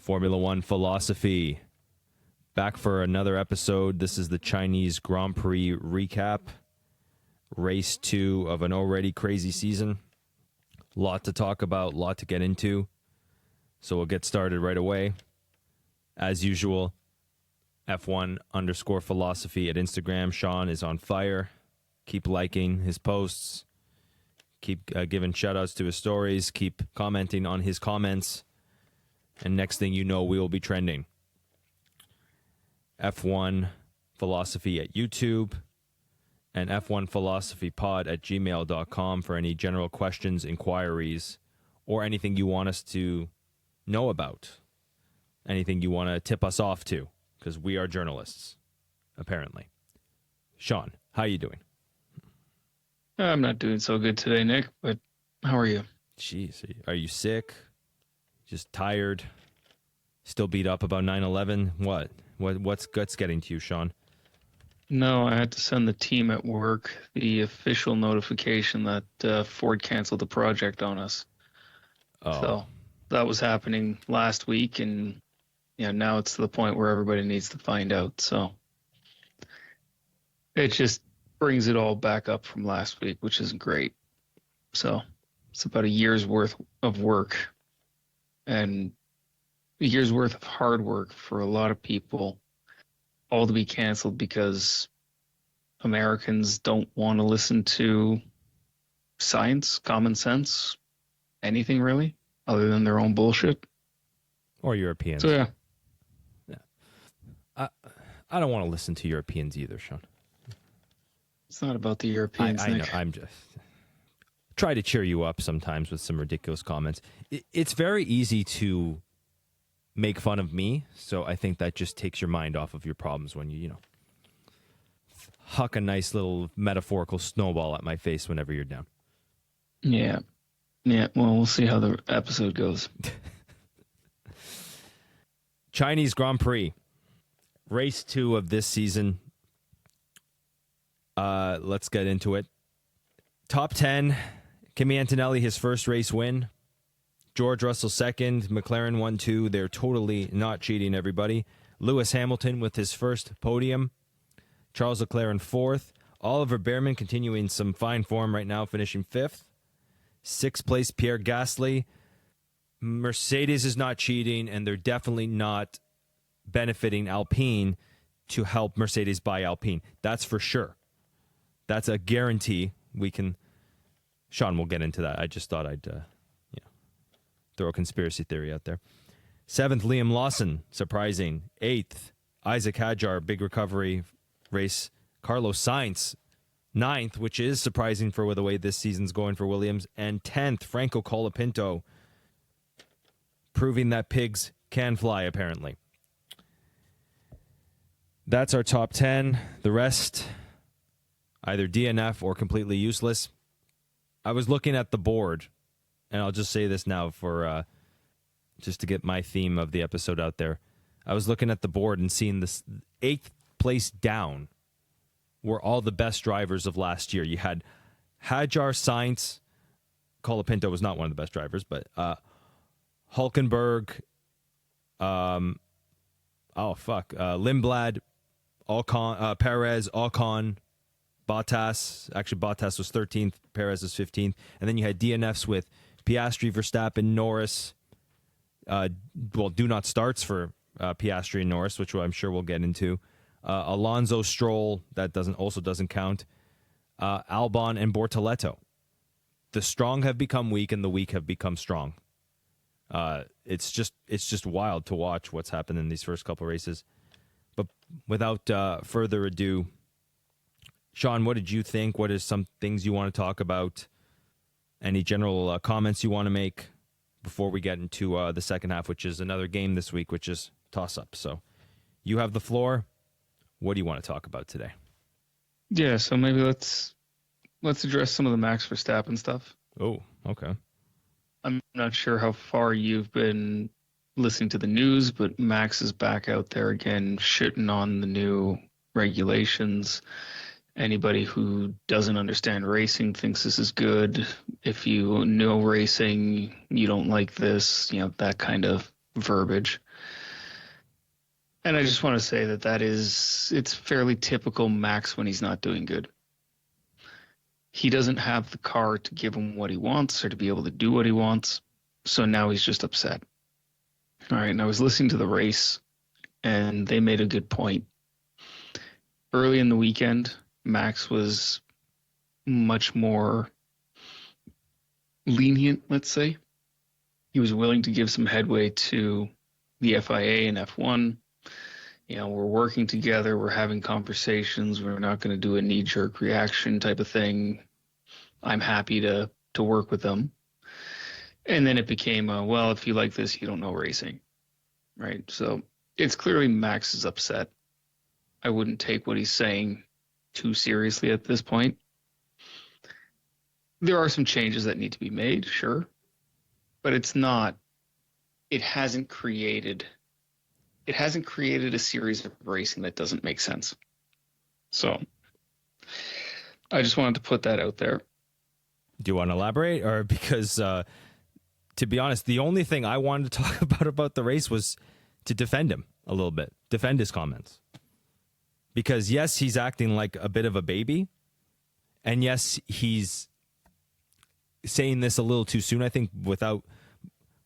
Formula One Philosophy. Back for another episode. This is the Chinese Grand Prix recap. Race 2 of an already crazy season. Lot to talk about, lot to get into. So we'll get started right away. As usual, F1_philosophy at Instagram. Sean is on fire. Keep liking his posts. Keep giving shout-outs to his stories. Keep commenting on his comments. And next thing you know, we will be trending. F1 Philosophy at YouTube. And F1philosophypod at gmail.com for any general questions, inquiries, or anything you want us to know about. Anything you want to tip us off to. Because we are journalists, apparently. Sean, how you doing? I'm not doing so good today, Nick, but how are you? Jeez, are you sick? Just tired? Still beat up about 9/11? What's guts getting to you, Sean? No, I had to send the team at work the official notification that Ford canceled the project on us. Oh. So that was happening last week, and now it's to the point where everybody needs to find out. So it just brings it all back up from last week, which isn't great. So it's about a year's worth of work and a year's worth of hard work for a lot of people, all to be canceled because Americans don't want to listen to science, common sense, anything really, other than their own bullshit. Or Europeans. So, yeah. I don't want to listen to Europeans either, Sean. It's not about the Europeans, I know. I'm just try to cheer you up sometimes with some ridiculous comments. It's very easy to make fun of me, so I think that just takes your mind off of your problems when you huck a nice little metaphorical snowball at my face whenever you're down. Yeah. Well, we'll see how the episode goes. Chinese Grand Prix. Race 2 of this season. Let's get into it. Top 10. Kimi Antonelli, his first race win. George Russell second. McLaren 1-2. They're totally not cheating, everybody. Lewis Hamilton with his first podium. Charles Leclerc in fourth. Oliver Bearman continuing some fine form right now, finishing fifth. Sixth place, Pierre Gasly. Mercedes is not cheating, and they're definitely not benefiting Alpine to help Mercedes buy Alpine. That's for sure. That's a guarantee. Sean will get into that. I just thought I'd throw a conspiracy theory out there. Seventh, Liam Lawson, surprising. Eighth, Isaac Hadjar, big recovery race. Carlos Sainz, ninth, which is surprising for the way this season's going for Williams. And 10th, Franco Colapinto, proving that pigs can fly, apparently. That's our top 10. The rest, either DNF or completely useless. I was looking at the board, and I'll just say this now for just to get my theme of the episode out there. I was looking at the board and seeing this 8th place down were all the best drivers of last year. You had Hadjar, Sainz, Colapinto was not one of the best drivers, but Hulkenberg, Lindblad, Ocon, Perez, Ocon, Bottas. Actually, Bottas was 13th, Perez was 15th. And then you had DNFs with Piastri, Verstappen, Norris. Do not starts for Piastri and Norris, which I'm sure we'll get into. Alonso, Stroll, that doesn't count. Albon and Bortoleto. The strong have become weak, and the weak have become strong. It's just wild to watch what's happened in these first couple races. But without further ado, Sean, what did you think? What is some things you want to talk about? Any general comments you want to make before we get into the second half, which is another game this week, which is toss-up. So you have the floor. What do you want to talk about today? Yeah, so maybe let's address some of the Max Verstappen stuff. Oh, okay. I'm not sure how far you've been listening to the news, but Max is back out there again, shitting on the new regulations. Anybody who doesn't understand racing thinks this is good. If you know racing, you don't like this, that kind of verbiage. And I just want to say it's fairly typical Max when he's not doing good. He doesn't have the car to give him what he wants or to be able to do what he wants. So now he's just upset. All right. And I was listening to the race and they made a good point. Early in the weekend, Max was much more lenient, let's say. He was willing to give some headway to the FIA and F1. We're working together, we're having conversations, we're not going to do a knee-jerk reaction type of thing. I'm happy to work with them. And then it became, well, if you like this, you don't know racing, right? So it's clearly Max is upset. I wouldn't take what he's saying too seriously at this point. There are some changes that need to be made, sure, but it hasn't created a series of racing that doesn't make sense. So I just wanted to put that out there. Do you want to elaborate? Or because, to be honest, the only thing I wanted to talk about the race was to defend him a little bit, defend his comments. Because yes, he's acting like a bit of a baby. And yes, he's saying this a little too soon, I think, without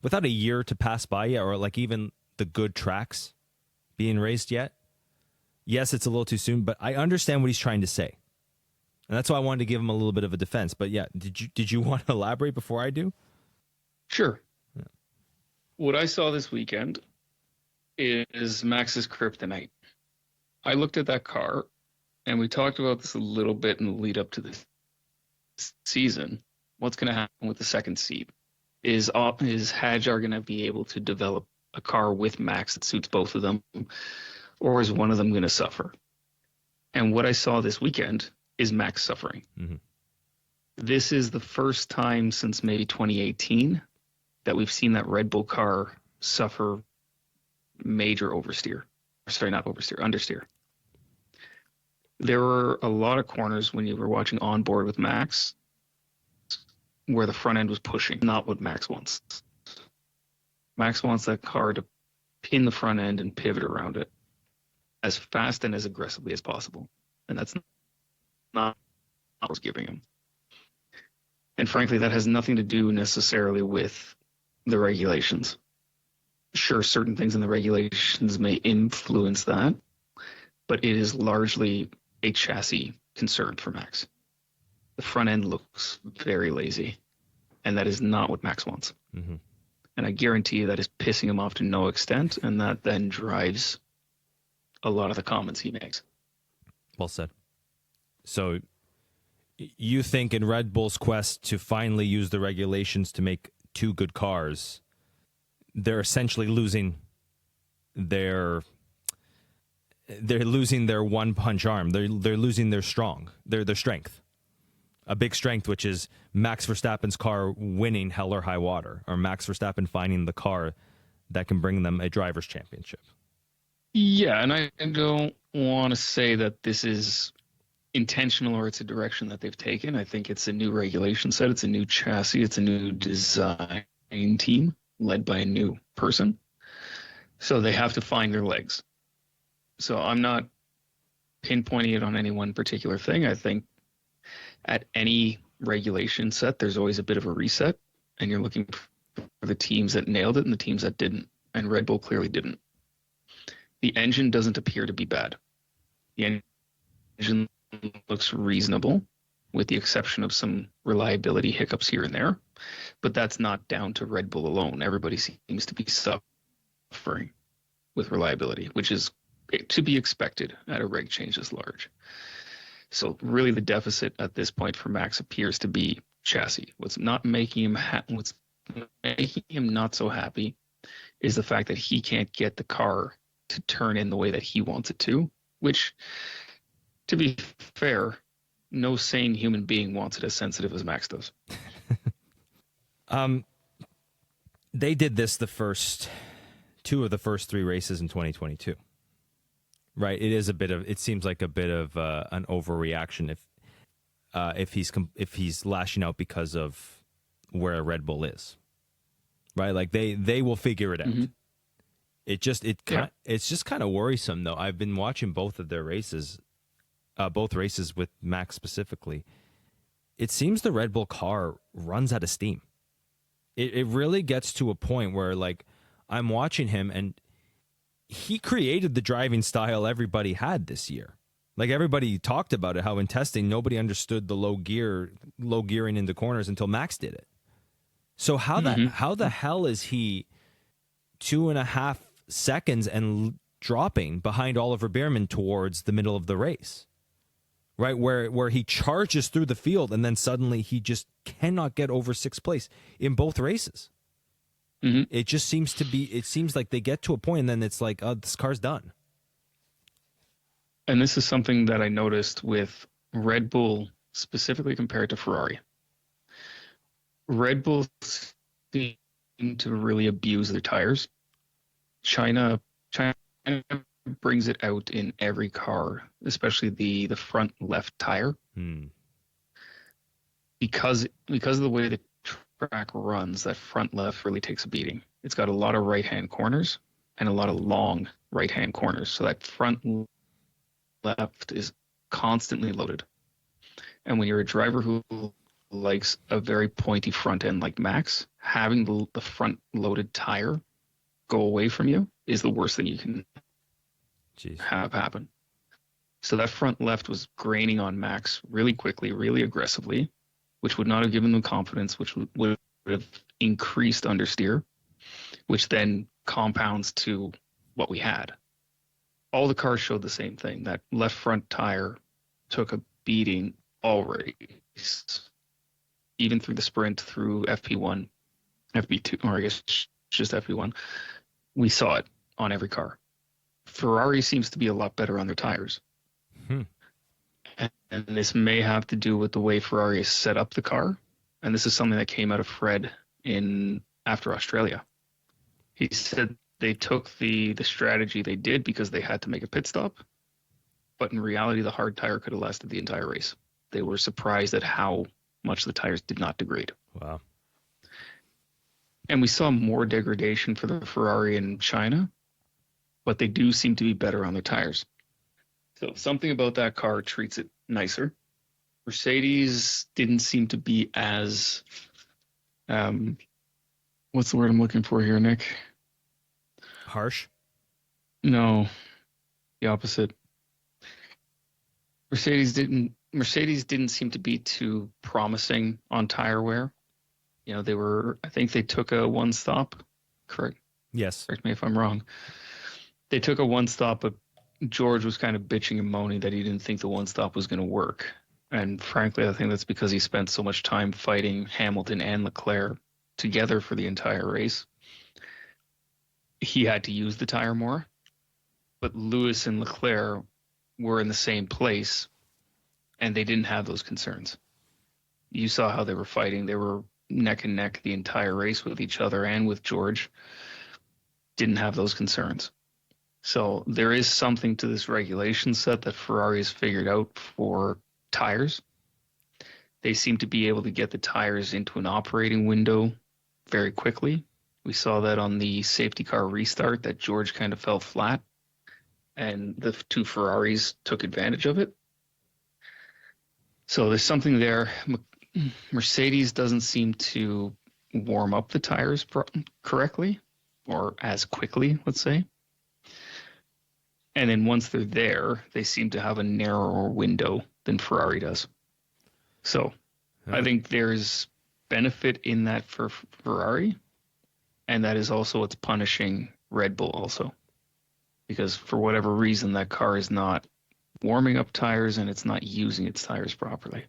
a year to pass by yet, or like even the good tracks being raced yet. Yes, it's a little too soon, but I understand what he's trying to say. And that's why I wanted to give him a little bit of a defense. But yeah, did you want to elaborate before I do? Sure. Yeah. What I saw this weekend is Max's kryptonite. I looked at that car, and we talked about this a little bit in the lead up to this season. What's going to happen with the second seat? Is Hadjar going to be able to develop a car with Max that suits both of them, or is one of them going to suffer? And what I saw this weekend is Max suffering. Mm-hmm. This is the first time since maybe 2018 that we've seen that Red Bull car suffer major oversteer. Sorry, not oversteer, understeer. There were a lot of corners when you were watching on board with Max where the front end was pushing, not what Max wants. Max wants that car to pin the front end and pivot around it as fast and as aggressively as possible. And that's not what I was giving him. And frankly, that has nothing to do necessarily with the regulations. Sure, certain things in the regulations may influence that, but it is largely a chassis concern for Max. The front end looks very lazy, and that is not what Max wants. Mm-hmm. And I guarantee you that is pissing him off to no extent, and that then drives a lot of the comments he makes. Well said. So you think in Red Bull's quest to finally use the regulations to make two good cars, they're essentially losing their one punch arm. They're losing their strength. A big strength, which is Max Verstappen's car winning hell or high water, or Max Verstappen finding the car that can bring them a driver's championship. Yeah, and I don't want to say that this is intentional or it's a direction that they've taken. I think it's a new regulation set. It's a new chassis. It's a new design team led by a new person. So they have to find their legs. So I'm not pinpointing it on any one particular thing. I think at any regulation set, there's always a bit of a reset, and you're looking for the teams that nailed it and the teams that didn't. And Red Bull clearly didn't. The engine doesn't appear to be bad. The engine looks reasonable, with the exception of some reliability hiccups here and there. But that's not down to Red Bull alone. Everybody seems to be suffering with reliability, which is to be expected at a reg change this large. So really the deficit at this point for Max appears to be chassis. What's making him not so happy is the fact that he can't get the car to turn in the way that he wants it to, which, to be fair, no sane human being wants it as sensitive as Max does. They did this two of the first three races in 2022. Right, it seems like a bit of an overreaction if he's lashing out because of where Red Bull is. Right, like they will figure it out. Mm-hmm. Yeah. It's just kind of worrisome though. I've been watching both of their races, both races with Max specifically. It seems the Red Bull car runs out of steam. It really gets to a point where like I'm watching him and he created the driving style everybody had this year. Like everybody talked about it, how in testing nobody understood the low gearing into corners until Max did it. So Hmm. how the hell is he 2.5 seconds and dropping behind Oliver Bierman towards the middle of the race? Right where he charges through the field and then suddenly he just cannot get over sixth place in both races. Hmm. It just seems to be. It seems like they get to a point and then it's like, oh, this car's done. And this is something that I noticed with Red Bull specifically compared to Ferrari. Red Bull seem to really abuse their tires. China brings it out in every car, especially the front left tire, Hmm. because of the way the track runs. That front left really takes a beating. It's got a lot of right hand corners and a lot of long right hand corners, so that front left is constantly loaded. And when you're a driver who likes a very pointy front end like Max, having the front loaded tire go away from you is the worst thing you can Jeez. have happen. So that front left was graining on Max really quickly, really aggressively, which would not have given them confidence, which would have increased understeer, which then compounds to what we had. All the cars showed the same thing. That left front tire took a beating all race, even through the sprint, through FP1, FP2, or I guess just FP1. We saw it on every car. Ferrari seems to be a lot better on their tires. Hmm. And this may have to do with the way Ferrari has set up the car. And this is something that came out of Fred in after Australia. He said they took the strategy they did because they had to make a pit stop. But in reality, the hard tire could have lasted the entire race. They were surprised at how much the tires did not degrade. Wow. And we saw more degradation for the Ferrari in China, but they do seem to be better on their tires. So something about that car treats it nicer. Mercedes didn't seem to be as what's the word I'm looking for here, Nick? Harsh. No, the opposite. Mercedes didn't seem to be too promising on tire wear. You know, I think they took a one stop. Correct Yes. correct me if I'm wrong. They took a one stop, but George was kind of bitching and moaning that he didn't think the one stop was going to work. And frankly, I think that's because he spent so much time fighting Hamilton and Leclerc together for the entire race. He had to use the tire more, but Lewis and Leclerc were in the same place and they didn't have those concerns. You saw how they were fighting. They were neck and neck the entire race with each other and with George. Didn't have those concerns. So there is something to this regulation set that Ferrari has figured out for tires. They seem to be able to get the tires into an operating window very quickly. We saw that on the safety car restart that George kind of fell flat and the two Ferraris took advantage of it. So there's something there. Mercedes doesn't seem to warm up the tires correctly or as quickly, let's say. And then once they're there, they seem to have a narrower window than Ferrari does. So I think there's benefit in that for Ferrari, and that is also what's punishing Red Bull also. Because for whatever reason, that car is not warming up tires and it's not using its tires properly.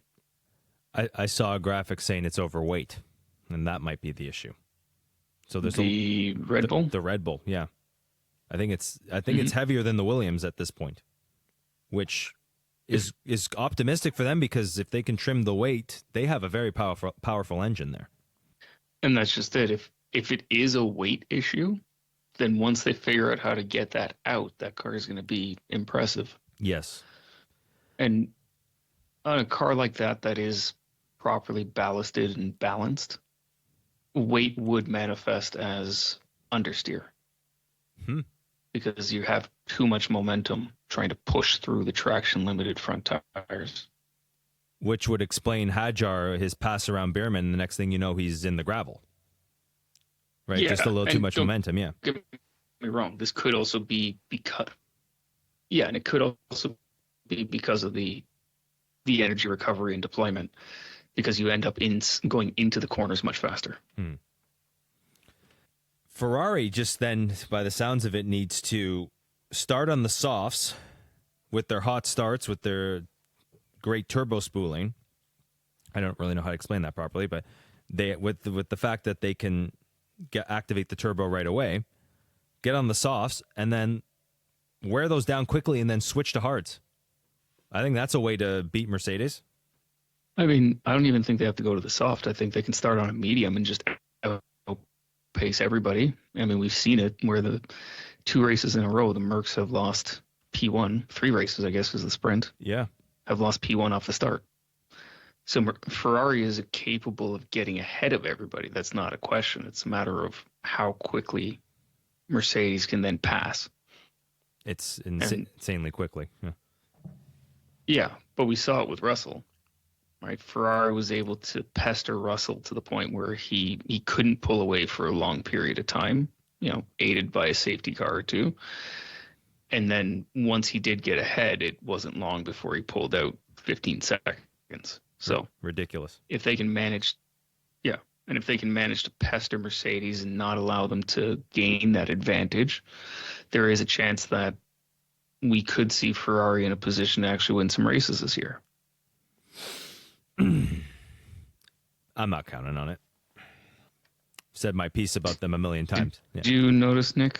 I saw a graphic saying it's overweight, and that might be the issue. So there's the Red Bull? The Red Bull, yeah. I think it's heavier than the Williams at this point, which is optimistic for them because if they can trim the weight, they have a very powerful engine there. And that's just it. If it is a weight issue, then once they figure out how to get that out, that car is going to be impressive. Yes. And on a car like that is properly ballasted and balanced, weight would manifest as understeer. Hmm. because you have too much momentum trying to push through the traction limited front tires. Which would explain Hadjar, his pass around Bierman. The next thing you know, he's in the gravel. Right? Just a Yeah, little too and much don't momentum. Yeah. get me wrong. This could also be because, yeah, and it could also be because of the energy recovery and deployment, because you end up in going into the corners much faster. Hmm. Ferrari just then, by the sounds of it, needs to start on the softs with their hot starts, with their great turbo spooling. I don't really know how to explain that properly, but they with the fact that they can activate the turbo right away, get on the softs, and then wear those down quickly, and then switch to hards. I think that's a way to beat Mercedes. I mean, I don't even think they have to go to the soft. I think they can start on a medium and just pace everybody. I mean, we've seen it where the 2 races in a row, the Mercs have lost P1, 3 races, I guess, is the sprint, Yeah. have lost P1 off the start. So Ferrari is capable of getting ahead of everybody. That's not a question. It's a matter of how quickly Mercedes can then pass. It's And insanely quickly. Yeah. yeah, but we saw it with Russell, right? Ferrari was able to pester Russell to the point where he couldn't pull away for a long period of time, aided by a safety car or two. And then once he did get ahead, it wasn't long before he pulled out 15 seconds. So ridiculous. if they can manage, yeah, and if they can manage to pester Mercedes and not allow them to gain that advantage, there is a chance that we could see Ferrari in a position to actually win some races this year. I'm not counting on it. Said my piece about them a million times. Yeah. Did you notice, Nick?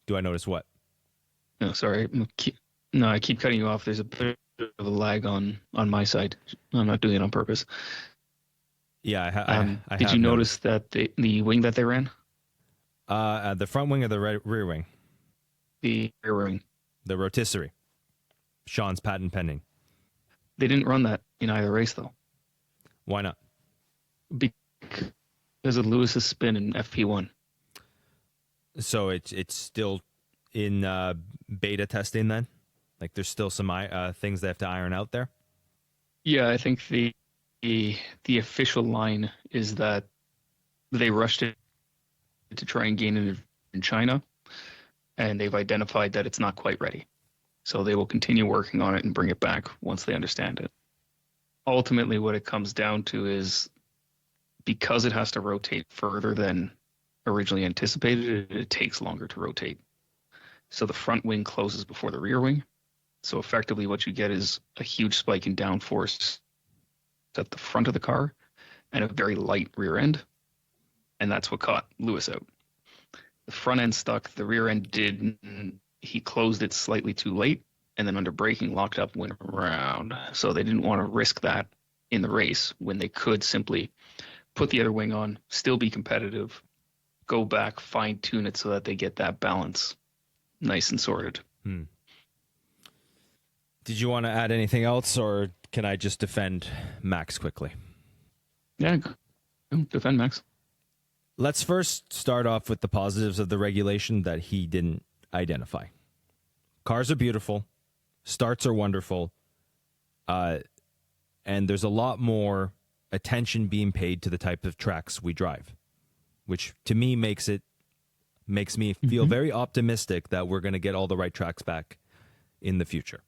Do I notice what? No, sorry. No, I keep cutting you off. There's a bit of a lag on my side. I'm not doing it on purpose. Yeah, I did have you notice noticed. that the wing that they ran? The front wing or the rear wing? The rear wing. The rotisserie. Sean's patent pending. They didn't run that in either race, though. Why not? Because of Lewis's spin in FP1. So it's still in beta testing then? Like there's still some things they have to iron out there? Yeah, I think the official line is that they rushed it to try and gain it in China, and they've identified that it's not quite ready. So they will continue working on it and bring it back once they understand it. Ultimately, what it comes down to is because it has to rotate further than originally anticipated, it takes longer to rotate. So the front wing closes before the rear wing. So effectively what you get is a huge spike in downforce at the front of the car and a very light rear end. And that's what caught Lewis out. The front end stuck, the rear end didn't. He closed it slightly too late, and then under braking locked up, went around. So they didn't want to risk that in the race when they could simply put the other wing on, still be competitive, go back, fine tune it so that they get that balance nice and sorted. Did you want to add anything else, or can I just defend Max quickly? Yeah, defend Max. Let's first start off with the positives of the regulation that he didn't identify. Cars are beautiful. Starts are wonderful. And there's a lot more attention being paid to the type of tracks we drive, which to me makes me feel very optimistic that we're going to get all the right tracks back in the future.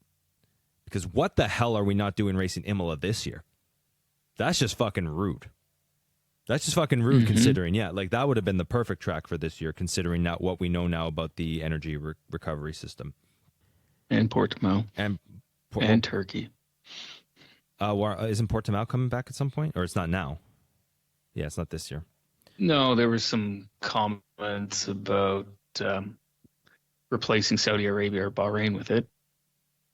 Because what the hell are we not doing racing Imola this year? That's just fucking rude. That's just fucking rude considering, like that would have been the perfect track for this year considering now what we know now about the energy recovery system. And Portimao. And Turkey. Isn't Portimao coming back at some point? Or it's not now? Yeah, it's not this year. No, there was some comments about replacing Saudi Arabia or Bahrain with it.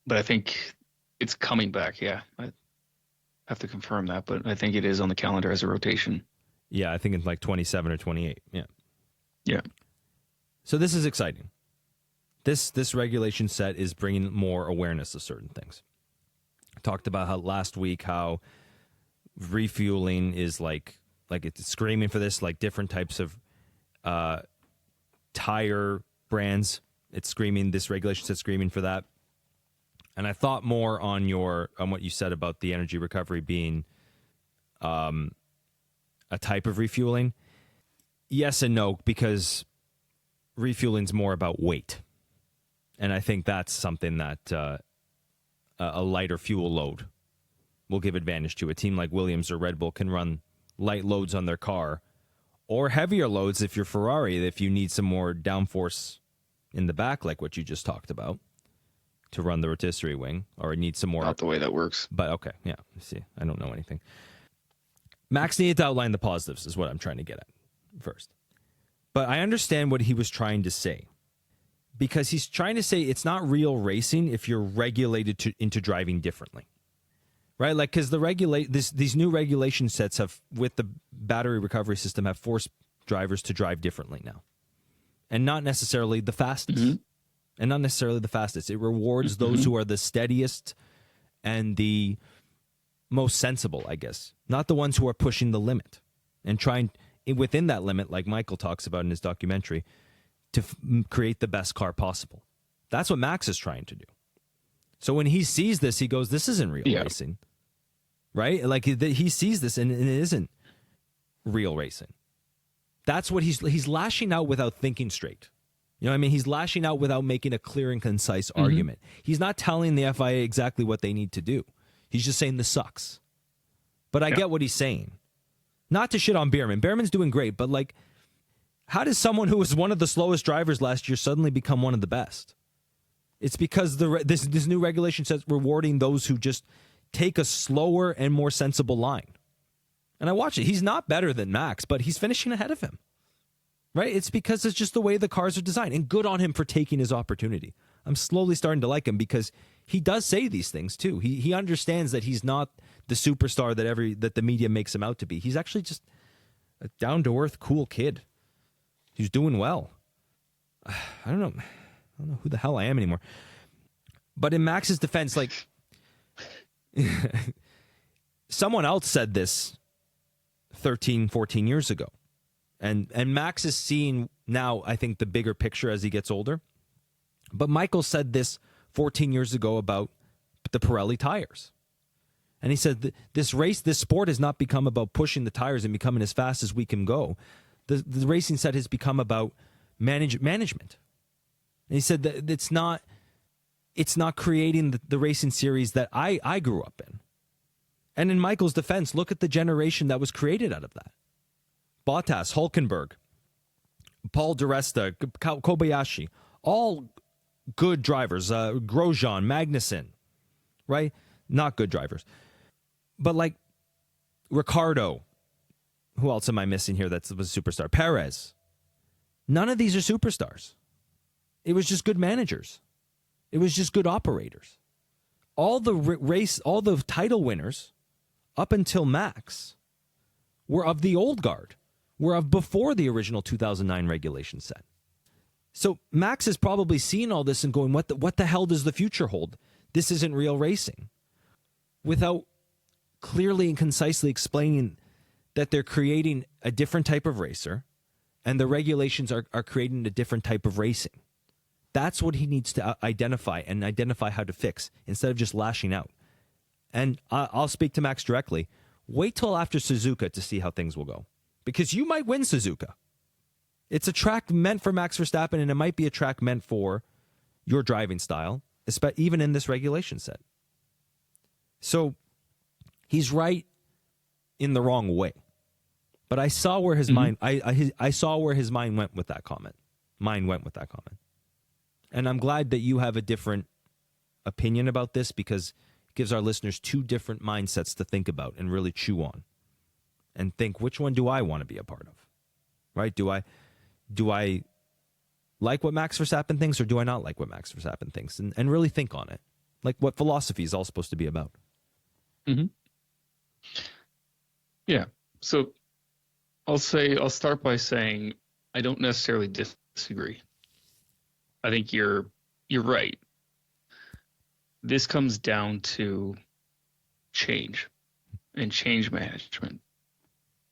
But I think it's coming back, yeah. I have to confirm that, but I think it is on the calendar as a rotation. Yeah, I think it's like 27 or 28. Yeah. Yeah. So this is exciting. This regulation set is bringing more awareness of certain things. I talked about how last week how refueling is like it's screaming for this, like different types of tire brands. It's screaming, this regulation says screaming for that. And I thought more on what you said about the energy recovery being a type of refueling. Yes and no, because refueling's more about weight. And I think that's something that a lighter fuel load will give advantage to. A team like Williams or Red Bull can run light loads on their car, or heavier loads if you're Ferrari, if you need some more downforce in the back, like what you just talked about, to run the rotisserie wing, or need some more. Not the way that works. But okay, yeah. See, I don't know anything. Max needed to outline the positives, is what I'm trying to get at first. But I understand what he was trying to say, because he's trying to say it's not real racing if you're regulated into driving differently, right? Like, because these new regulation sets have, with the battery recovery system, have forced drivers to drive differently now, and not necessarily the fastest. Mm-hmm. And not necessarily the fastest. It rewards those who are the steadiest and the most sensible, I guess. Not the ones who are pushing the limit and trying within that limit, like Michael talks about in his documentary, to create the best car possible. That's what Max is trying to do. So when he sees this, he goes, this isn't real racing. Right? Like, he sees this and it isn't real racing. That's what he's lashing out without thinking straight. You know what I mean? He's lashing out without making a clear and concise argument. He's not telling the FIA exactly what they need to do. He's just saying this sucks. But I get what he's saying. Not to shit on Bierman. Bierman's doing great, but like, how does someone who was one of the slowest drivers last year suddenly become one of the best? It's because this new regulation says rewarding those who just take a slower and more sensible line. And I watch it. He's not better than Max, but he's finishing ahead of him. Right? It's because it's just the way the cars are designed. And good on him for taking his opportunity. I'm slowly starting to like him because he does say these things too. He understands that he's not the superstar that the media makes him out to be. He's actually just a down-to-earth, cool kid. He's doing well. I don't know who the hell I am anymore. But in Max's defense, like, someone else said this 13, 14 years ago. And Max is seeing now, I think, the bigger picture as he gets older. But Michael said this 14 years ago about the Pirelli tires. And he said, this sport has not become about pushing the tires and becoming as fast as we can go. The racing set has become about management. And he said that it's not creating the racing series that I grew up in. And in Michael's defense, look at the generation that was created out of that. Bottas, Hülkenberg, Paul di Resta, Kobayashi, all good drivers. Grosjean, Magnussen, right? Not good drivers. But like Ricardo, who else am I missing here that's a superstar? Perez. None of these are superstars. It was just good managers. It was just good operators. All the title winners up until Max were of the old guard. Were of before the original 2009 regulation set. So Max is probably seeing all this and going, what the hell does the future hold? This isn't real racing. Without clearly and concisely explaining that they're creating a different type of racer and the regulations are creating a different type of racing. That's what he needs to identify how to fix instead of just lashing out. And I'll speak to Max directly. Wait till after Suzuka to see how things will go. Because you might win Suzuka. It's a track meant for Max Verstappen, and it might be a track meant for your driving style, even in this regulation set. So he's right in the wrong way. But I saw where his mind I saw where his mind went with that comment. And I'm glad that you have a different opinion about this, because it gives our listeners two different mindsets to think about and really chew on. And think, which one do I want to be a part of? Right? Do I like what Max Verstappen thinks, or do I not like what Max Verstappen thinks? And really think on it. Like what philosophy is all supposed to be about. Mm-hmm. Yeah. So I'll start by saying I don't necessarily disagree. I think you're right. This comes down to change and change management.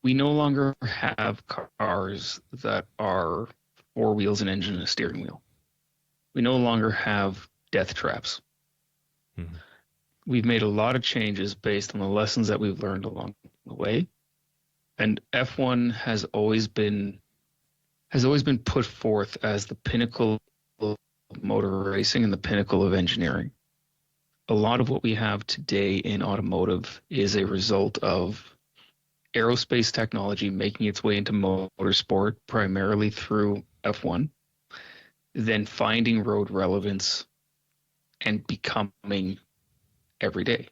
We no longer have cars that are 4 wheels, an engine, and a steering wheel. We no longer have death traps. Mhm. We've made a lot of changes based on the lessons that we've learned along the way. And F1 has always been put forth as the pinnacle of motor racing and the pinnacle of engineering. A lot of what we have today in automotive is a result of aerospace technology making its way into motorsport primarily through F1, then finding road relevance and becoming everyday.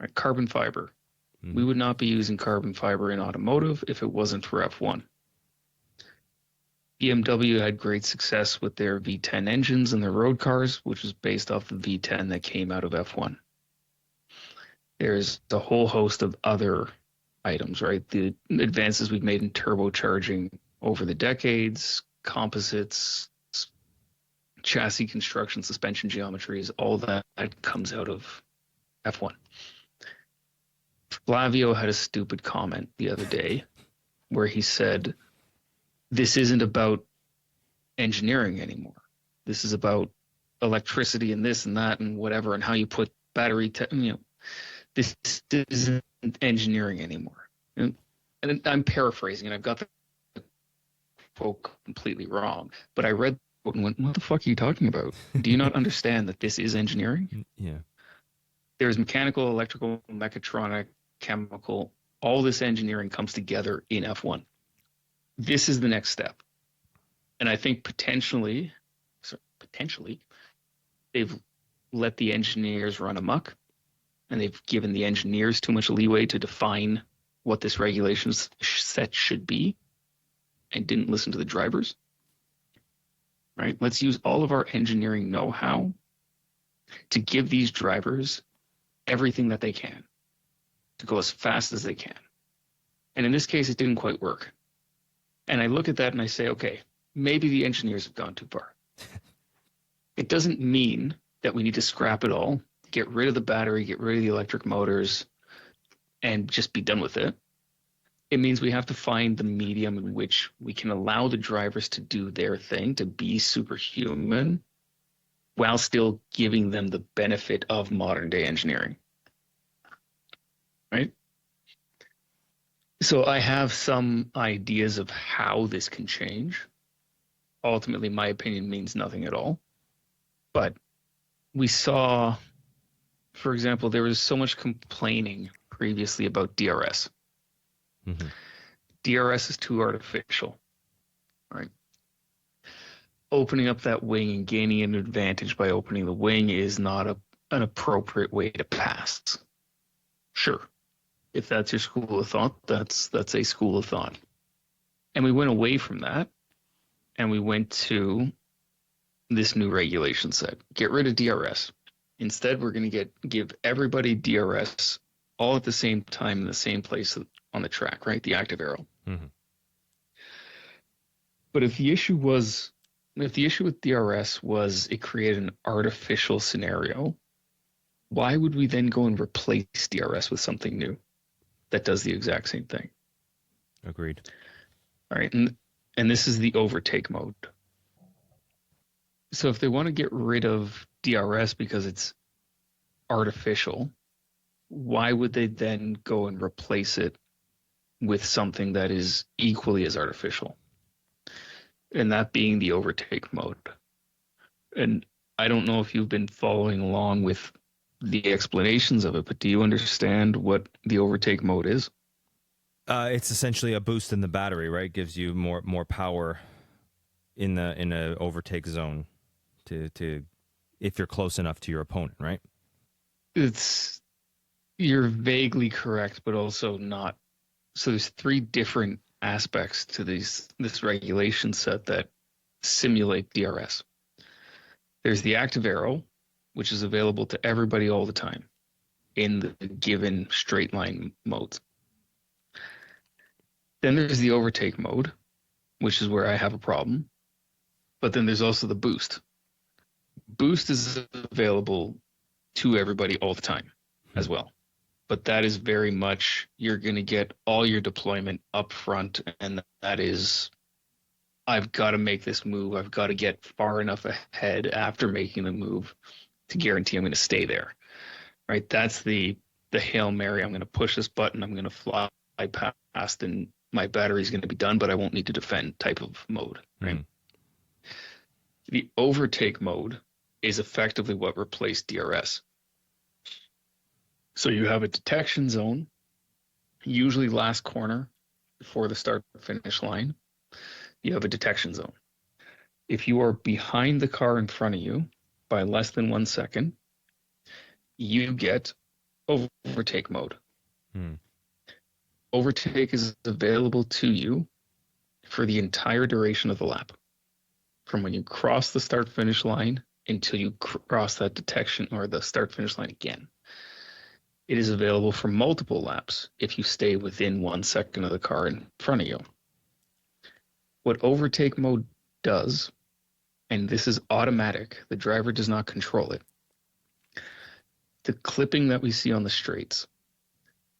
Right? Carbon fiber. We would not be using carbon fiber in automotive if it wasn't for F1. BMW had great success with their V10 engines and their road cars, which was based off the V10 that came out of F1. There's a whole host of other items, right? The advances we've made in turbocharging over the decades, composites, chassis construction, suspension geometries, all that comes out of F1. Flavio had a stupid comment the other day where he said, this isn't about engineering anymore. This is about electricity and this and that and whatever and how you put battery, this isn't engineering anymore. And I'm paraphrasing and I've got the quote completely wrong, but I read the quote and went, what the fuck are you talking about? Do you not understand that this is engineering? Yeah. There's mechanical, electrical, mechatronic, chemical, all this engineering comes together in F1. This is the next step. And I think potentially, they've let the engineers run amok and they've given the engineers too much leeway to define what this regulation set should be and didn't listen to the drivers. Right? Let's use all of our engineering know-how to give these drivers everything that they can to go as fast as they can. And in this case, it didn't quite work. And I look at that and I say, okay, maybe the engineers have gone too far. It doesn't mean that we need to scrap it all, get rid of the battery, get rid of the electric motors, and just be done with it. It means we have to find the medium in which we can allow the drivers to do their thing, to be superhuman, while still giving them the benefit of modern day engineering. Right? So I have some ideas of how this can change. Ultimately, my opinion means nothing at all. But we saw, for example, there was so much complaining previously about DRS. Mm-hmm. DRS is too artificial, right? Opening up that wing and gaining an advantage by opening the wing is not an appropriate way to pass. Sure. If that's your school of thought, that's a school of thought. And we went away from that and we went to this new regulation set. Get rid of DRS. Instead, we're going to give everybody DRS all at the same time in the same place on the track, right? The active arrow. Mm-hmm. But if the issue with DRS was it created an artificial scenario, why would we then go and replace DRS with something new that does the exact same thing? Agreed. All right. And this is the overtake mode. So if they want to get rid of DRS because it's artificial, why would they then go and replace it with something that is equally as artificial? And that being the overtake mode. And I don't know if you've been following along with the explanations of it, but do you understand what the overtake mode is? It's essentially a boost in the battery, right? Gives you more power in a overtake zone to if you're close enough to your opponent, right? You're vaguely correct, but also not. So there's three different aspects to this regulation set that simulate DRS. There's the active arrow, which is available to everybody all the time in the given straight line modes. Then there's the overtake mode, which is where I have a problem. But then there's also the boost. Boost is available to everybody all the time as well. But that is very much, you're going to get all your deployment up front, and that is I've got to make this move. I've got to get far enough ahead after making the move to guarantee I'm going to stay there. Right? That's the Hail Mary. I'm going to push this button. I'm going to fly past, and my battery's going to be done, but I won't need to defend type of mode. Right? Mm. The overtake mode is effectively what replaced DRS. So you have a detection zone, usually last corner before the start finish line. You have a detection zone. If you are behind the car in front of you by less than 1 second, you get overtake mode. Hmm. Overtake is available to you for the entire duration of the lap, from when you cross the start finish line until you cross that detection or the start finish line again. It is available for multiple laps if you stay within 1 second of the car in front of you. What overtake mode does, and this is automatic, the driver does not control it. The clipping that we see on the straights,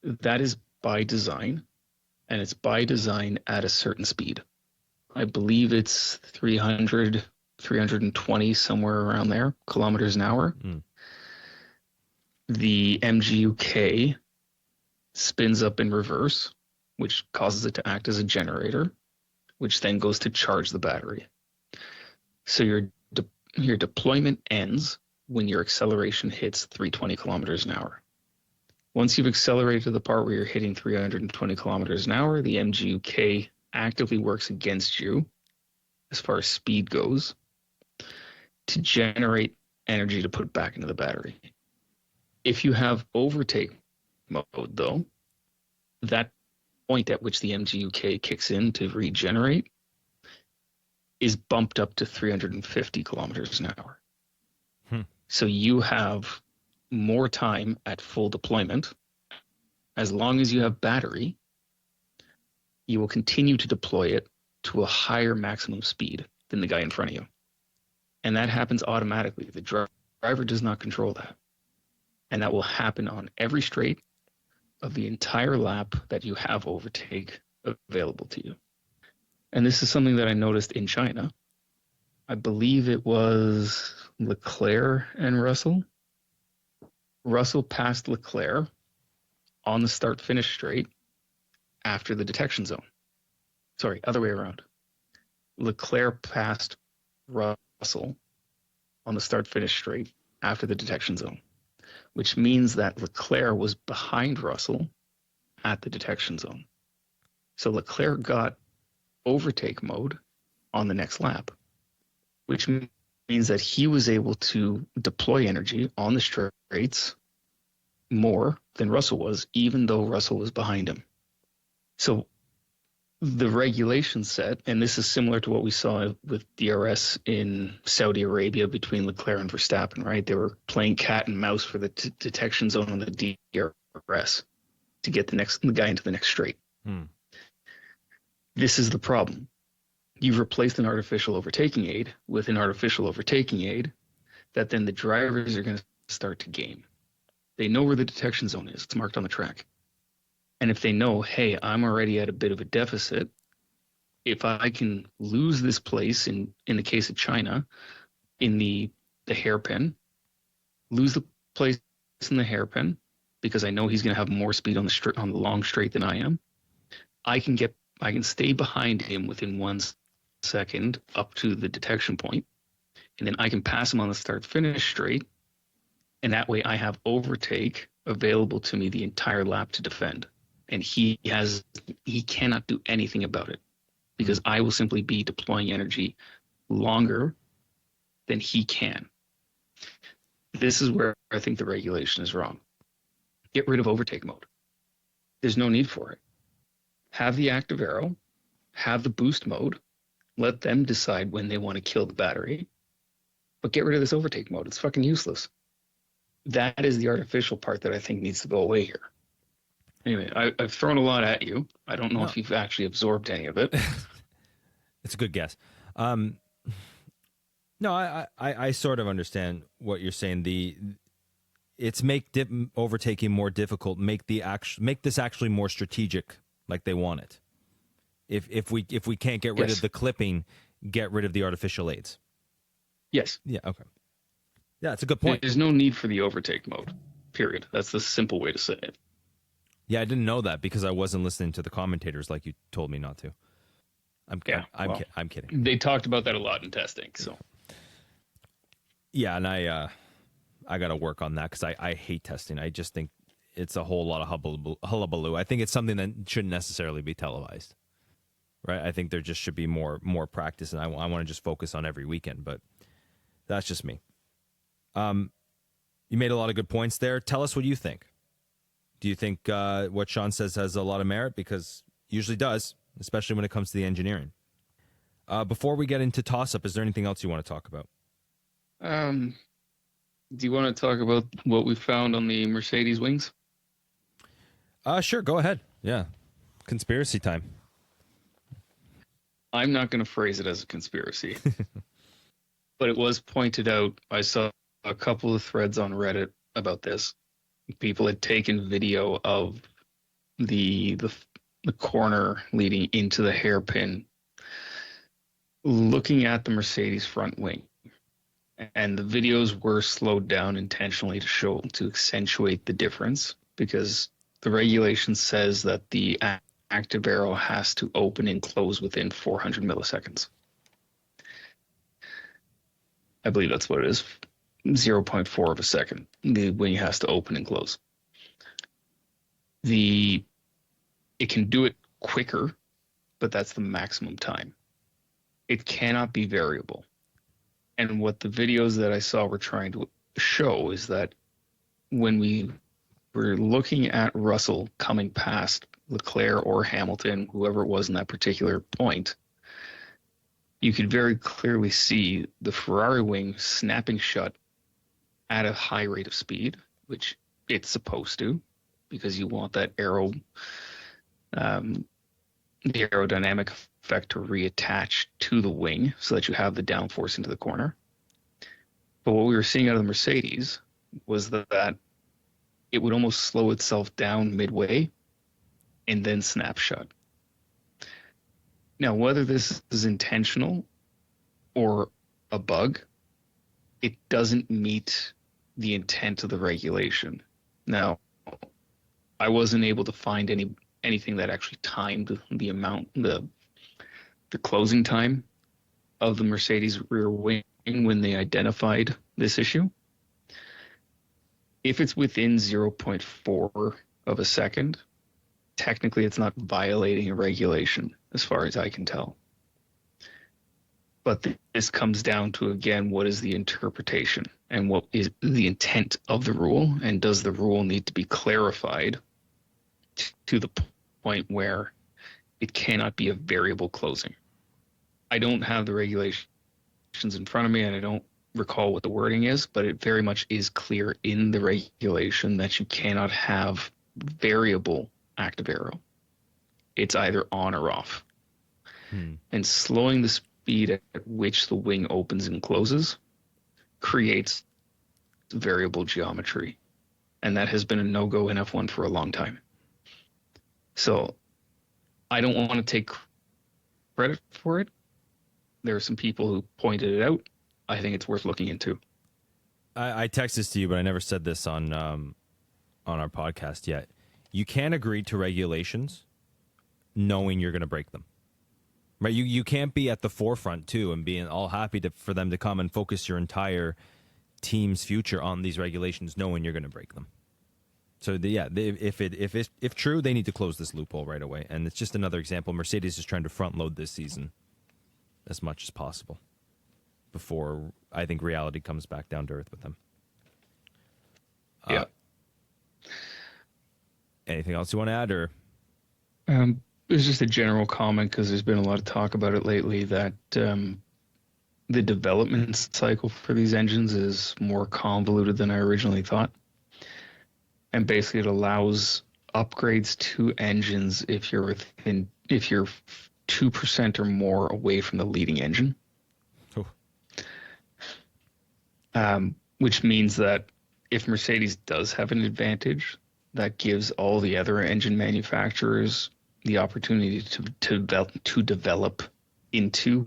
that is by design, and it's by design at a certain speed. I believe it's 300, 320, somewhere around there, kilometers an hour. Mm. The MGUK spins up in reverse, which causes it to act as a generator, which then goes to charge the battery. So your deployment ends when your acceleration hits 320 kilometers an hour. Once you've accelerated to the part where you're hitting 320 kilometers an hour, the MGUK actively works against you as far as speed goes to generate energy to put back into the battery. If you have overtake mode, though, that point at which the MGUK kicks in to regenerate is bumped up to 350 kilometers an hour. So you have more time at full deployment. As long as you have battery, you will continue to deploy it to a higher maximum speed than the guy in front of you. And that happens automatically. The driver does not control that. And that will happen on every straight of the entire lap that you have overtake available to you. And this is something that I noticed in China. I believe it was Leclerc and Russell. Russell passed Leclerc on the start-finish straight after the detection zone. Sorry, other way around. Leclerc passed Russell on the start-finish straight after the detection zone, which means that Leclerc was behind Russell at the detection zone. So Leclerc got overtake mode on the next lap, which means that he was able to deploy energy on the straights more than Russell was, even though Russell was behind him. So the regulation set, and this is similar to what we saw with DRS in Saudi Arabia between Leclerc and Verstappen, right? They were playing cat and mouse for the detection zone on the DRS to get the guy into the next straight. This is the problem. You've replaced an artificial overtaking aid with an artificial overtaking aid that then the drivers are going to start to game. They know where the detection zone is. It's marked on the track. And if they know, hey, I'm already at a bit of a deficit, if I can lose this place in the case of China, in the hairpin, lose the place in the hairpin because I know he's going to have more speed on the long straight than I am, I can stay behind him within 1 second up to the detection point, and then I can pass him on the start finish straight, and that way I have overtake available to me the entire lap to defend, and he cannot do anything about it because I will simply be deploying energy longer than he can. This is where I think the regulation is wrong. Get rid of overtake mode. There's no need for it. Have the active arrow, have the boost mode, let them decide when they want to kill the battery, but get rid of this overtake mode. It's fucking useless. That is the artificial part that I think needs to go away here. Anyway, I've thrown a lot at you. I don't know if you've actually absorbed any of it. It's a good guess. No, I sort of understand what you're saying. It's make overtaking more difficult. Make this actually more strategic, like they want it. If we can't get rid of the clipping, get rid of the artificial aids. Yes. Yeah, okay. Yeah, that's a good point. There's no need for the overtake mode, period. That's the simple way to say it. Yeah, I didn't know that because I wasn't listening to the commentators like you told me not to. I'm kidding. They talked about that a lot in testing, so. Yeah, and I got to work on that because I hate testing. I just think it's a whole lot of hullabaloo. I think it's something that shouldn't necessarily be televised, right? I think there just should be more practice, and I want to just focus on every weekend, but that's just me. You made a lot of good points there. Tell us what you think. Do you think what Sean says has a lot of merit? Because it usually does, especially when it comes to the engineering. Before we get into toss-up, is there anything else you want to talk about? Do you want to talk about what we found on the Mercedes wings? Sure, go ahead. Yeah. Conspiracy time. I'm not going to phrase it as a conspiracy, but it was pointed out. I saw a couple of threads on Reddit about this. People had taken video of the corner leading into the hairpin, looking at the Mercedes front wing. And the videos were slowed down intentionally to accentuate the difference, because the regulation says that the active arrow has to open and close within 400 milliseconds. I believe that's what it is. 0.4 of a second. The wing has to open and close. It can do it quicker, but that's the maximum time. It cannot be variable. And what the videos that I saw were trying to show is that when we were looking at Russell coming past Leclerc or Hamilton, whoever it was in that particular point, you could very clearly see the Ferrari wing snapping shut at a high rate of speed, which it's supposed to, because you want that the aerodynamic effect to reattach to the wing so that you have the downforce into the corner. But what we were seeing out of the Mercedes was that it would almost slow itself down midway and then snap shut. Now, whether this is intentional or a bug, it doesn't meet the intent of the regulation. Now, I wasn't able to find anything that actually timed the closing time of the Mercedes rear wing when they identified this issue. If it's within 0.4 of a second, technically it's not violating a regulation as far as I can tell. But this comes down to, again, what is the interpretation and what is the intent of the rule, and does the rule need to be clarified to the point where it cannot be a variable closing. I don't have the regulations in front of me, and I don't recall what the wording is, but it very much is clear in the regulation that you cannot have variable active arrow. It's either on or off. And slowing the speed at which the wing opens and closes creates variable geometry. And that has been a no-go in F1 for a long time. So I don't want to take credit for it. There are some people who pointed it out. I think it's worth looking into. I text this to you, but I never said this on our podcast yet. You can't agree to regulations knowing you're going to break them. Right? You can't be at the forefront too and being all happy for them to come and focus your entire team's future on these regulations knowing you're going to break them. So if true, they need to close this loophole right away. And it's just another example. Mercedes is trying to front load this season as much as possible before I think reality comes back down to earth with them. Yeah. Anything else you want to add, or? It's just a general comment, because there's been a lot of talk about it lately, that the development cycle for these engines is more convoluted than I originally thought. And basically it allows upgrades to engines if you're 2% or more away from the leading engine. Which means that if Mercedes does have an advantage, that gives all the other engine manufacturers the opportunity to develop into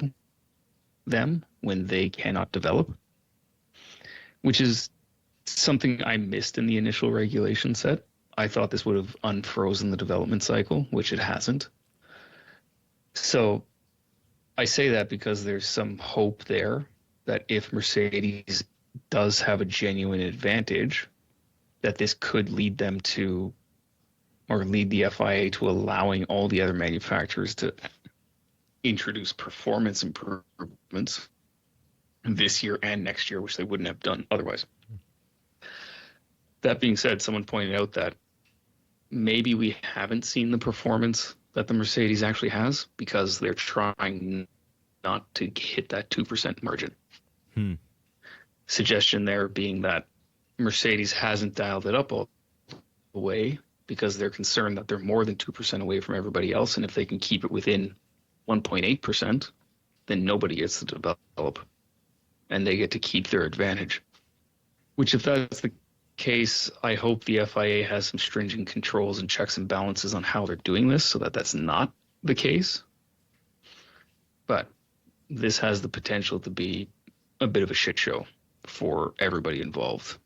them when they cannot develop, which is something I missed in the initial regulation set. I thought this would have unfrozen the development cycle, which it hasn't. So I say that because there's some hope there that if Mercedes does have a genuine advantage, that this could lead them to, or lead the FIA to allowing all the other manufacturers to introduce performance improvements this year and next year, which they wouldn't have done otherwise. That being said, someone pointed out that maybe we haven't seen the performance that the Mercedes actually has because they're trying not to hit that 2% margin. Suggestion there being that Mercedes hasn't dialed it up all the way because they're concerned that they're more than 2% away from everybody else. And if they can keep it within 1.8%, then nobody gets to develop and they get to keep their advantage. Which, if that's the case, I hope the FIA has some stringent controls and checks and balances on how they're doing this so that that's not the case. But this has the potential to be a bit of a shit show for everybody involved.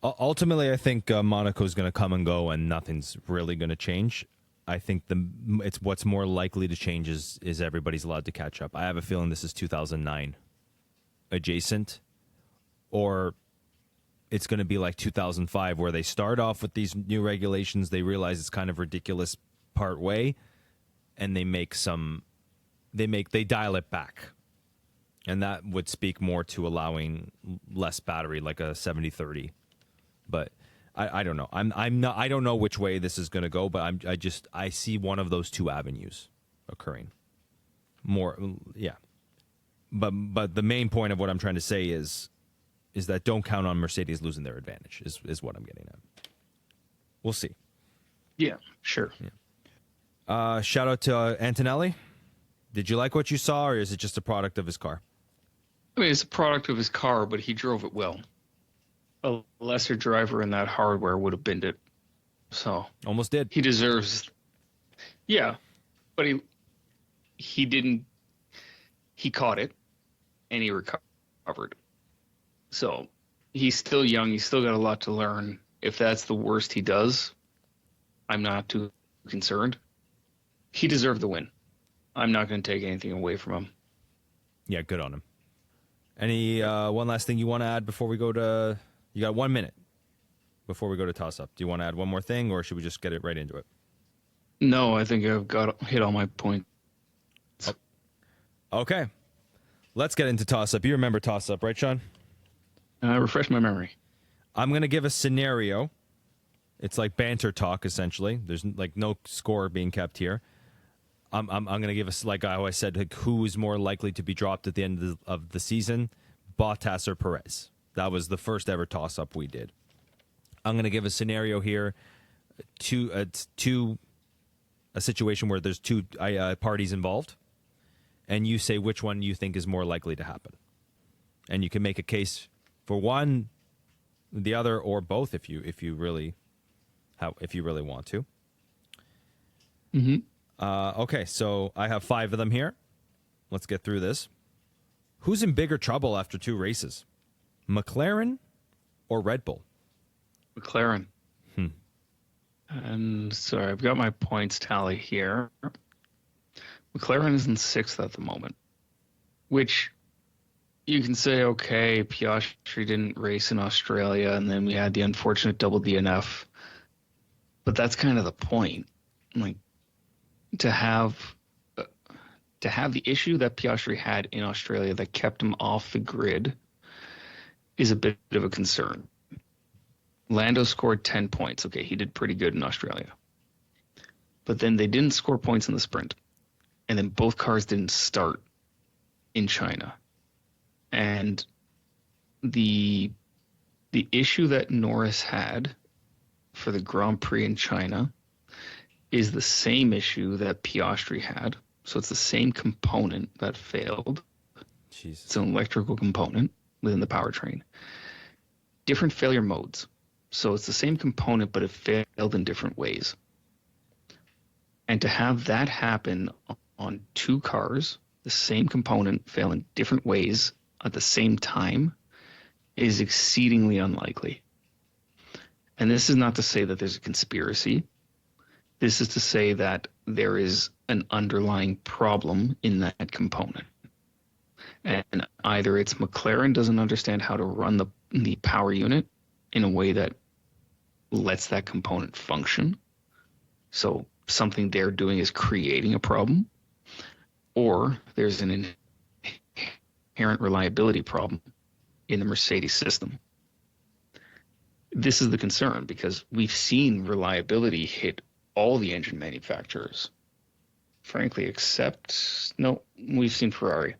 Ultimately, I think Monaco's going to come and go, and nothing's really going to change. I think it's what's more likely to change is everybody's allowed to catch up. I have a feeling this is 2009 adjacent, or it's going to be like 2005 where they start off with these new regulations, they realize it's kind of ridiculous part way, and they dial it back. And that would speak more to allowing less battery, like a 70-30. But I don't know. I don't know which way this is going to go, but I see one of those two avenues occurring. More, yeah. But the main point of what I'm trying to say is that don't count on Mercedes losing their advantage. Is what I'm getting at. We'll see. Yeah, sure. Yeah. Shout out to Antonelli. Did you like what you saw, or is it just a product of his car? I mean, it's a product of his car, but he drove it well. A lesser driver in that hardware would have binned it. So almost did. He deserves. Yeah, but he didn't. He caught it, and he recovered. So he's still young. He's still got a lot to learn. If that's the worst he does, I'm not too concerned. He deserved the win. I'm not going to take anything away from him. Yeah, good on him. Any one last thing you want to add before we go to? You got 1 minute before we go to toss up. Do you want to add one more thing, or should we just get it right into it? No, I think I've hit all my points. Oh. Okay, let's get into toss up. You remember toss up, right, Sean? Refresh my memory. I'm going to give a scenario. It's like banter talk, essentially. There's like no score being kept here. I'm going to give us, like how I said, like, who is more likely to be dropped at the end of the season, Bottas or Perez. That was the first ever toss-up we did. I'm going to give a scenario here, a situation where there's two parties involved, and you say which one you think is more likely to happen. And you can make a case for one, the other, or both if you really want to. Mm-hmm. Okay, so I have 5 of them here. Let's get through this. Who's in bigger trouble after 2 races? McLaren or Red Bull? McLaren. And sorry, I've got my points tally here. McLaren is in 6th at the moment, which you can say, okay, Piastri didn't race in Australia, and then we had the unfortunate double DNF. But that's kind of the point. Like, to have the issue that Piastri had in Australia that kept him off the grid is a bit of a concern. Lando scored 10 points. Okay, he did pretty good in Australia. But then they didn't score points in the sprint. And then both cars didn't start in China. And the issue that Norris had for the Grand Prix in China is the same issue that Piastri had. So it's the same component that failed. Jesus. It's an electrical component within the powertrain. Different failure modes. So it's the same component, but it failed in different ways. And to have that happen on 2 cars the same component fail in different ways at the same time is exceedingly unlikely. And this is not to say that there's a conspiracy. This is to say that there is an underlying problem in that component. And either it's McLaren doesn't understand how to run the power unit in a way that lets that component function. So something they're doing is creating a problem, or there's an inherent reliability problem in the Mercedes system. This is the concern because we've seen reliability hit all the engine manufacturers, frankly, we've seen Ferrari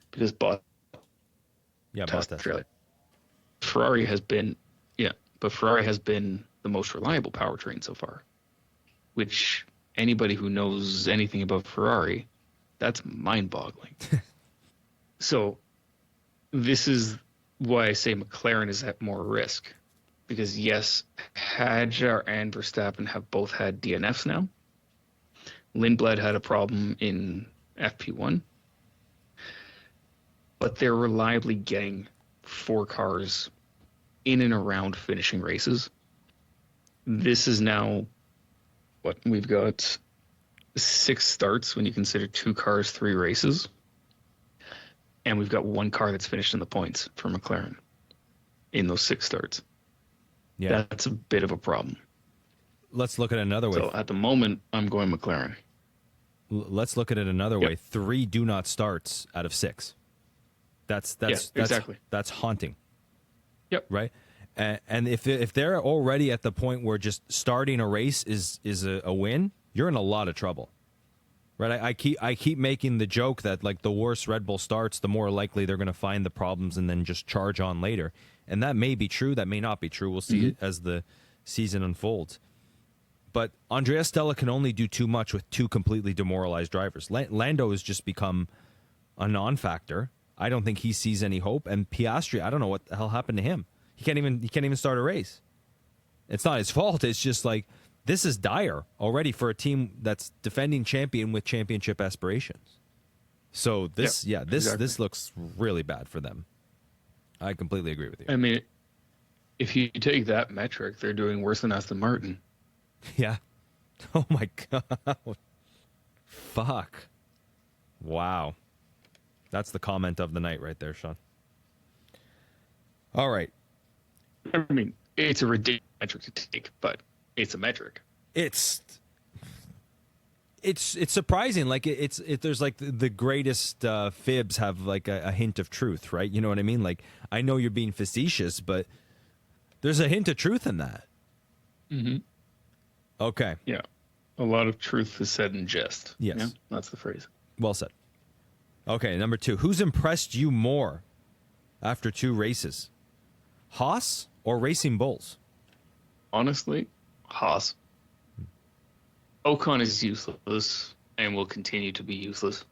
because Bottas. Ferrari has been the most reliable powertrain so far, which anybody who knows anything about Ferrari, that's mind-boggling. So this is why I say McLaren is at more risk. Because yes, Hadjar and Verstappen have both had DNFs now. Lindblad had a problem in FP1. But they're reliably getting 4 cars in and around finishing races. This is now what we've got 6 starts when you consider 2 cars, 3 races. And we've got 1 car that's finished in the points for McLaren in those 6 starts. Yeah. That's a bit of a problem. Let's look at it another way. So at the moment, I'm going McLaren. Let's look at it another way. 3 do not starts out of 6. That's exactly. That's haunting. Yep. Right. And if they're already at the point where just starting a race is a win, you're in a lot of trouble. Right. I keep making the joke that like the worse Red Bull starts, the more likely they're going to find the problems and then just charge on later. And that may be true. That may not be true. We'll see it as the season unfolds. But Andrea Stella can only do too much with 2 completely demoralized drivers. Lando has just become a non-factor. I don't think he sees any hope. And Piastri, I don't know what the hell happened to him. He can't even start a race. It's not his fault. It's just like this is dire already for a team that's defending champion with championship aspirations. So this looks really bad for them. I completely agree with you. I mean, if you take that metric, they're doing worse than Aston Martin. Yeah. Oh my God. Fuck. Wow. That's the comment of the night right there, Sean. All right. I mean, it's a ridiculous metric to take, but it's a metric. It's surprising. Like there's like the greatest fibs have like a hint of truth, right? You know what I mean? Like I know you're being facetious, but there's a hint of truth in that. Mm-hmm. Okay. Yeah. A lot of truth is said in jest. Yes. Yeah, that's the phrase. Well said. Okay, number 2. Who's impressed you more after 2 races? Haas or Racing Bulls? Honestly, Haas. Ocon is useless and will continue to be useless.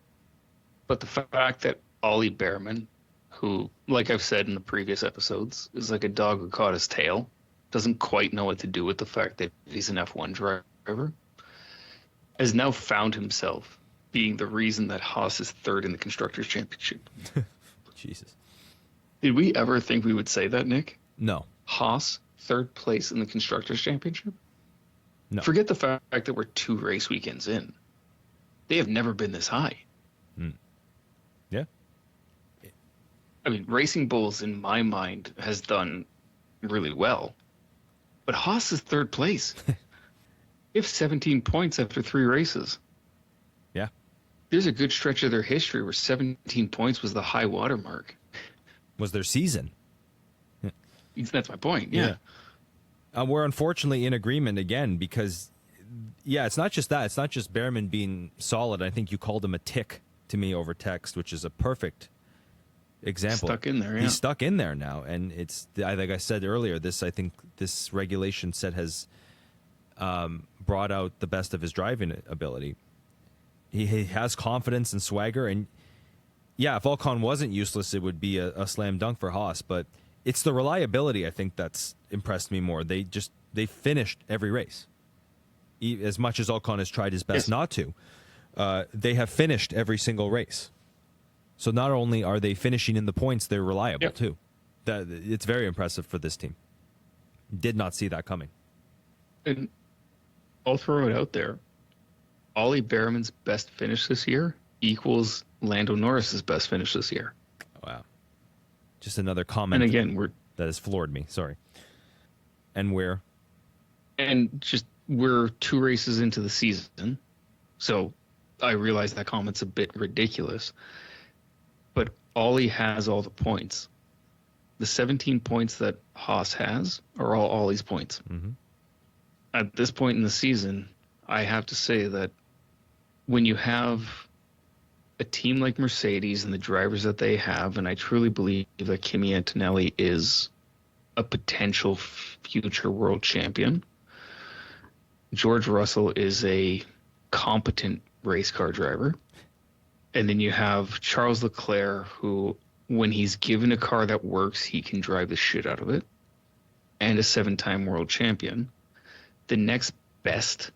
But the fact that Ollie Behrman, who, like I've said in the previous episodes, is like a dog who caught his tail, doesn't quite know what to do with the fact that he's an F1 driver, has now found himself being the reason that Haas is 3rd in the Constructors' Championship. Jesus. Did we ever think we would say that, Nick? No. Haas, 3rd place in the Constructors' Championship? No. Forget the fact that we're 2 race weekends in. They have never been this high. Yeah. I mean, Racing Bulls, in my mind, has done really well. But Haas is 3rd place. They have 17 points after 3 races. Yeah. There's a good stretch of their history where 17 points was the high water mark. Was their season. That's my point. Yeah. We're unfortunately in agreement again because, it's not just that. It's not just Behrman being solid. I think you called him a tick to me over text, which is a perfect example. Stuck in there, yeah. He's stuck in there now. And like I said earlier, I think this regulation set has brought out the best of his driving ability. He has confidence and swagger. And, if Ocon wasn't useless, it would be a slam dunk for Haas. But it's the reliability, I think, that's impressed me more. They finished every race. As much as Ocon has tried his best not to, they have finished every single race. So not only are they finishing in the points, they're reliable Yep. too. It's very impressive for this team. Did not see that coming. And I'll throw it out there. Ollie Behrman's best finish this year equals Lando Norris's best finish this year. Wow. Just another comment And again, that has floored me. Sorry. And we're 2 races into the season. So I realize that comment's a bit ridiculous. But Ollie has all the points. The 17 points that Haas has are all Ollie's points. Mm-hmm. At this point in the season, I have to say that when you have a team like Mercedes and the drivers that they have, and I truly believe that Kimi Antonelli is a potential future world champion, George Russell is a competent race car driver. And then you have Charles Leclerc, who, when he's given a car that works, he can drive the shit out of it, and a 7-time world champion. The next best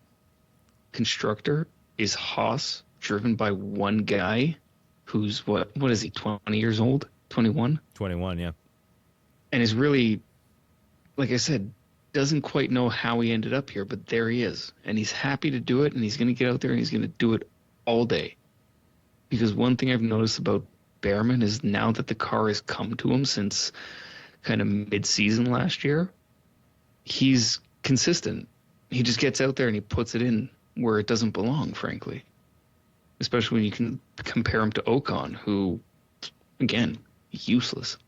constructor is Haas, driven by one guy who's, what is he, 20 years old? 21? 21, yeah. And is really, like I said, doesn't quite know how he ended up here, but there he is. And he's happy to do it, and he's going to get out there and he's going to do it all day. Because one thing I've noticed about Behrman is now that the car has come to him since kind of mid-season last year, he's consistent. He just gets out there and he puts it in where it doesn't belong, frankly. Especially when you can compare him to Ocon, who, again, useless.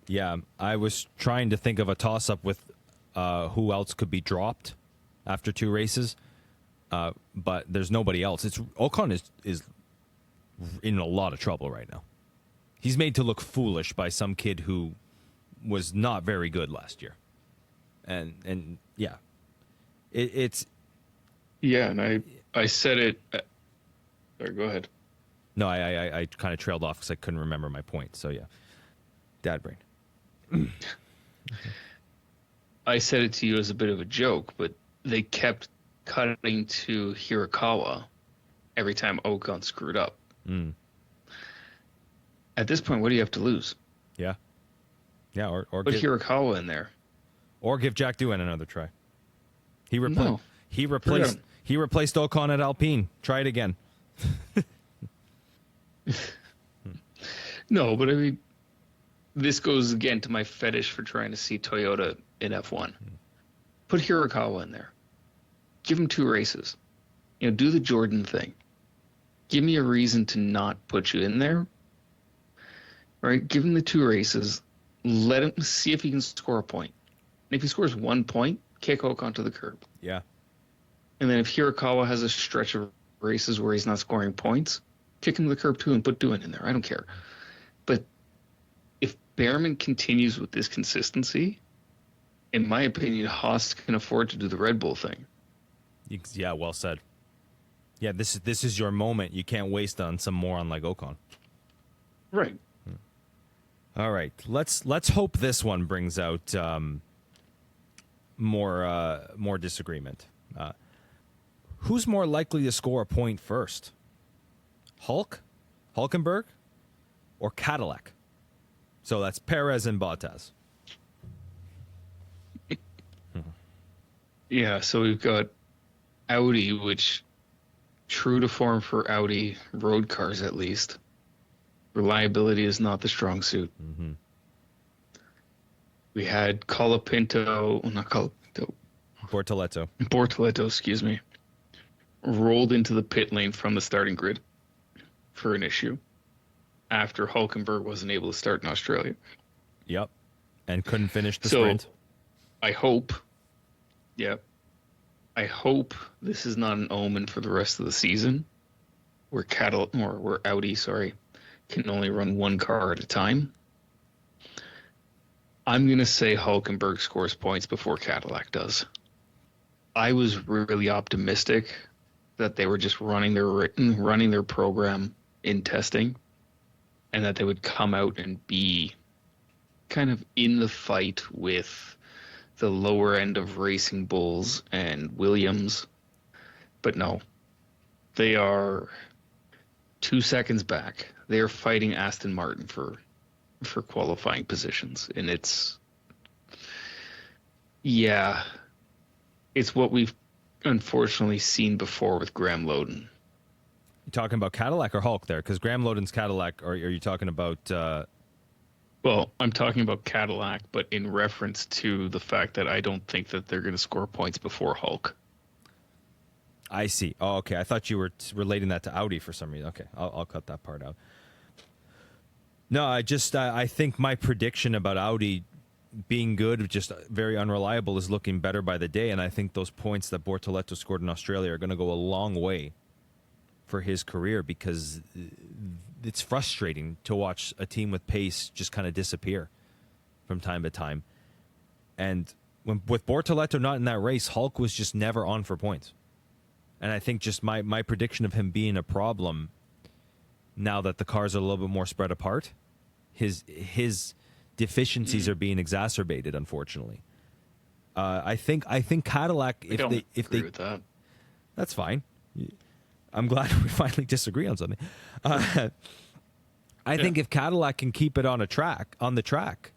Yeah, I was trying to think of a toss-up with who else could be dropped after 2 races, but there's nobody else. Ocon is in a lot of trouble right now. He's made to look foolish by some kid who was not very good last year, and yeah, it's yeah. And I said it. Sorry, go ahead. No, I kind of trailed off because I couldn't remember my point. So yeah, dad brain. I said it to you as a bit of a joke, but they kept cutting to Hirakawa every time Ocon screwed up. Mm. At this point, what do you have to lose? Yeah, or Put Hirakawa in there, or give Jack Doohan another try. He No. replaced Ocon at Alpine. Try it again. No, but I mean, this goes again to my fetish for trying to see Toyota in F1. Put Hirakawa in there. Give him 2 races. Do the Jordan thing. Give me a reason to not put you in there. Right? Give him the 2 races. Let him see if he can score a point. And if he scores 1 point, kick Ocon to the curb. Yeah. And then if Hirakawa has a stretch of races where he's not scoring points, kick him to the curb too and put Doohan in there. I don't care. But if Behrman continues with this consistency, in my opinion, Haas can afford to do the Red Bull thing. Yeah, well said. Yeah, this is your moment. You can't waste on some moron like Ocon. Right. All right, let's hope this one brings out more disagreement. Who's more likely to score a point first? Hulkenberg, or Cadillac? So that's Perez and Bottas. Yeah, so we've got Audi, which, true to form for Audi, road cars at least, reliability is not the strong suit. Mm-hmm. We had Bortoleto, excuse me, rolled into the pit lane from the starting grid for an issue after Hulkenberg wasn't able to start in Australia. Yep, and couldn't finish the sprint. I hope this is not an omen for the rest of the season where Audi, can only run 1 car at a time. I'm going to say Hulkenberg scores points before Cadillac does. I was really optimistic that they were just running their program in testing and that they would come out and be kind of in the fight with the lower end of Racing Bulls and Williams. But no, they are 2 seconds back. They are fighting Aston Martin for qualifying positions, and yeah, it's what we've unfortunately seen before with Graham Loden. You talking about Cadillac or Hulk there? Because Graham Loden's Cadillac, or are you talking about? Well, I'm talking about Cadillac, but in reference to the fact that I don't think that they're going to score points before Hulk. I see. Oh, okay. I thought you were relating that to Audi for some reason. Okay, I'll cut that part out. No, I think my prediction about Audi being good, just very unreliable, is looking better by the day, and I think those points that Bortoleto scored in Australia are going to go a long way for his career, because it's frustrating to watch a team with pace just kind of disappear from time to time. And with Bortoleto not in that race, Hulk was just never on for points. And I think just my prediction of him being a problem, now that the cars are a little bit more spread apart, his deficiencies are being exacerbated, unfortunately. I think Cadillac, I don't agree with that. That's fine. I'm glad we finally disagree on something. I think if Cadillac can keep it on the track,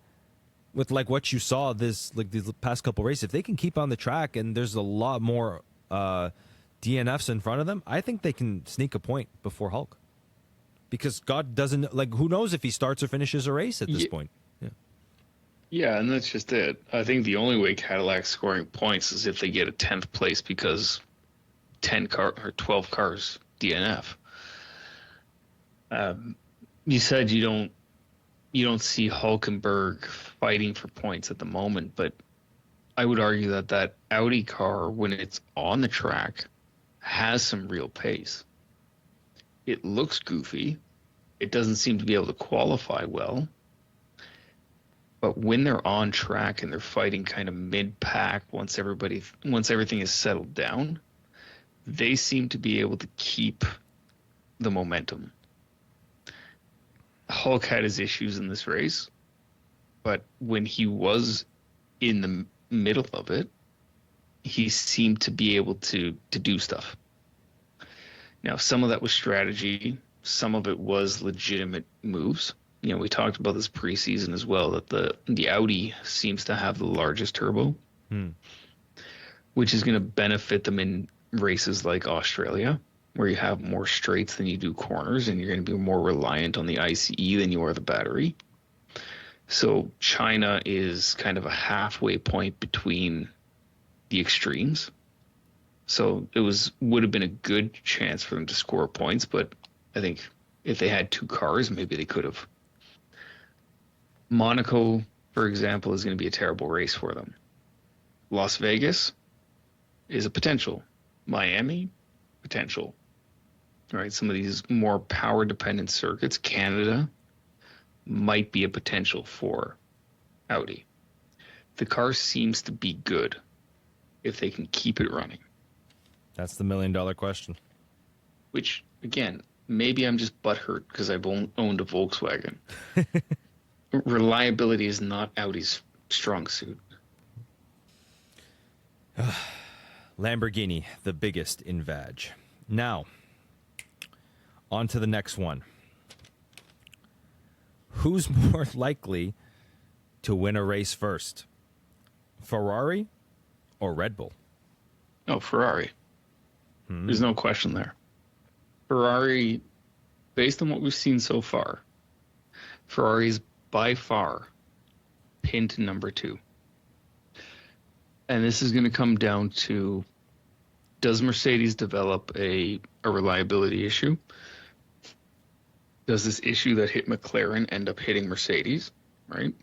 with like what you saw these past couple races, if they can keep on the track and there's a lot more DNFs in front of them, I think they can sneak a point before Hulk. Because God doesn't, who knows if he starts or finishes a race at this point. Yeah, and that's just it. I think the only way Cadillac's scoring points is if they get a 10th place because 12 cars DNF. You said you don't see Hulkenberg fighting for points at the moment, but I would argue that Audi car, when it's on the track, has some real pace. It looks goofy. It doesn't seem to be able to qualify well. But when they're on track and they're fighting kind of mid-pack, once everything is settled down, they seem to be able to keep the momentum. Hulk had his issues in this race, but when he was in the middle of it, he seemed to be able to do stuff. Now, some of that was strategy. Some of it was legitimate moves. We talked about this preseason as well, that the Audi seems to have the largest turbo, which is going to benefit them in races like Australia, where you have more straights than you do corners, and you're going to be more reliant on the ICE than you are the battery. So China is kind of a halfway point between the extremes. So it would have been a good chance for them to score points, but I think if they had two cars, maybe they could have. Monaco, for example, is going to be a terrible race for them. Las Vegas is a potential. Miami, potential. Right? Some of these more power-dependent circuits, Canada, might be a potential for Audi. The car seems to be good if they can keep it running. That's the $1 million question. Which, again, maybe I'm just butthurt because I've owned a Volkswagen. Reliability is not Audi's strong suit. Lamborghini, the biggest in Vag. Now, on to the next one. Who's more likely to win a race first? Ferrari or Red Bull? Oh, Ferrari. There's no question there. Ferrari, based on what we've seen so far, Ferrari's by far pinned to number 2. And this is going to come down to, does Mercedes develop a reliability issue? Does this issue that hit McLaren end up hitting Mercedes, right?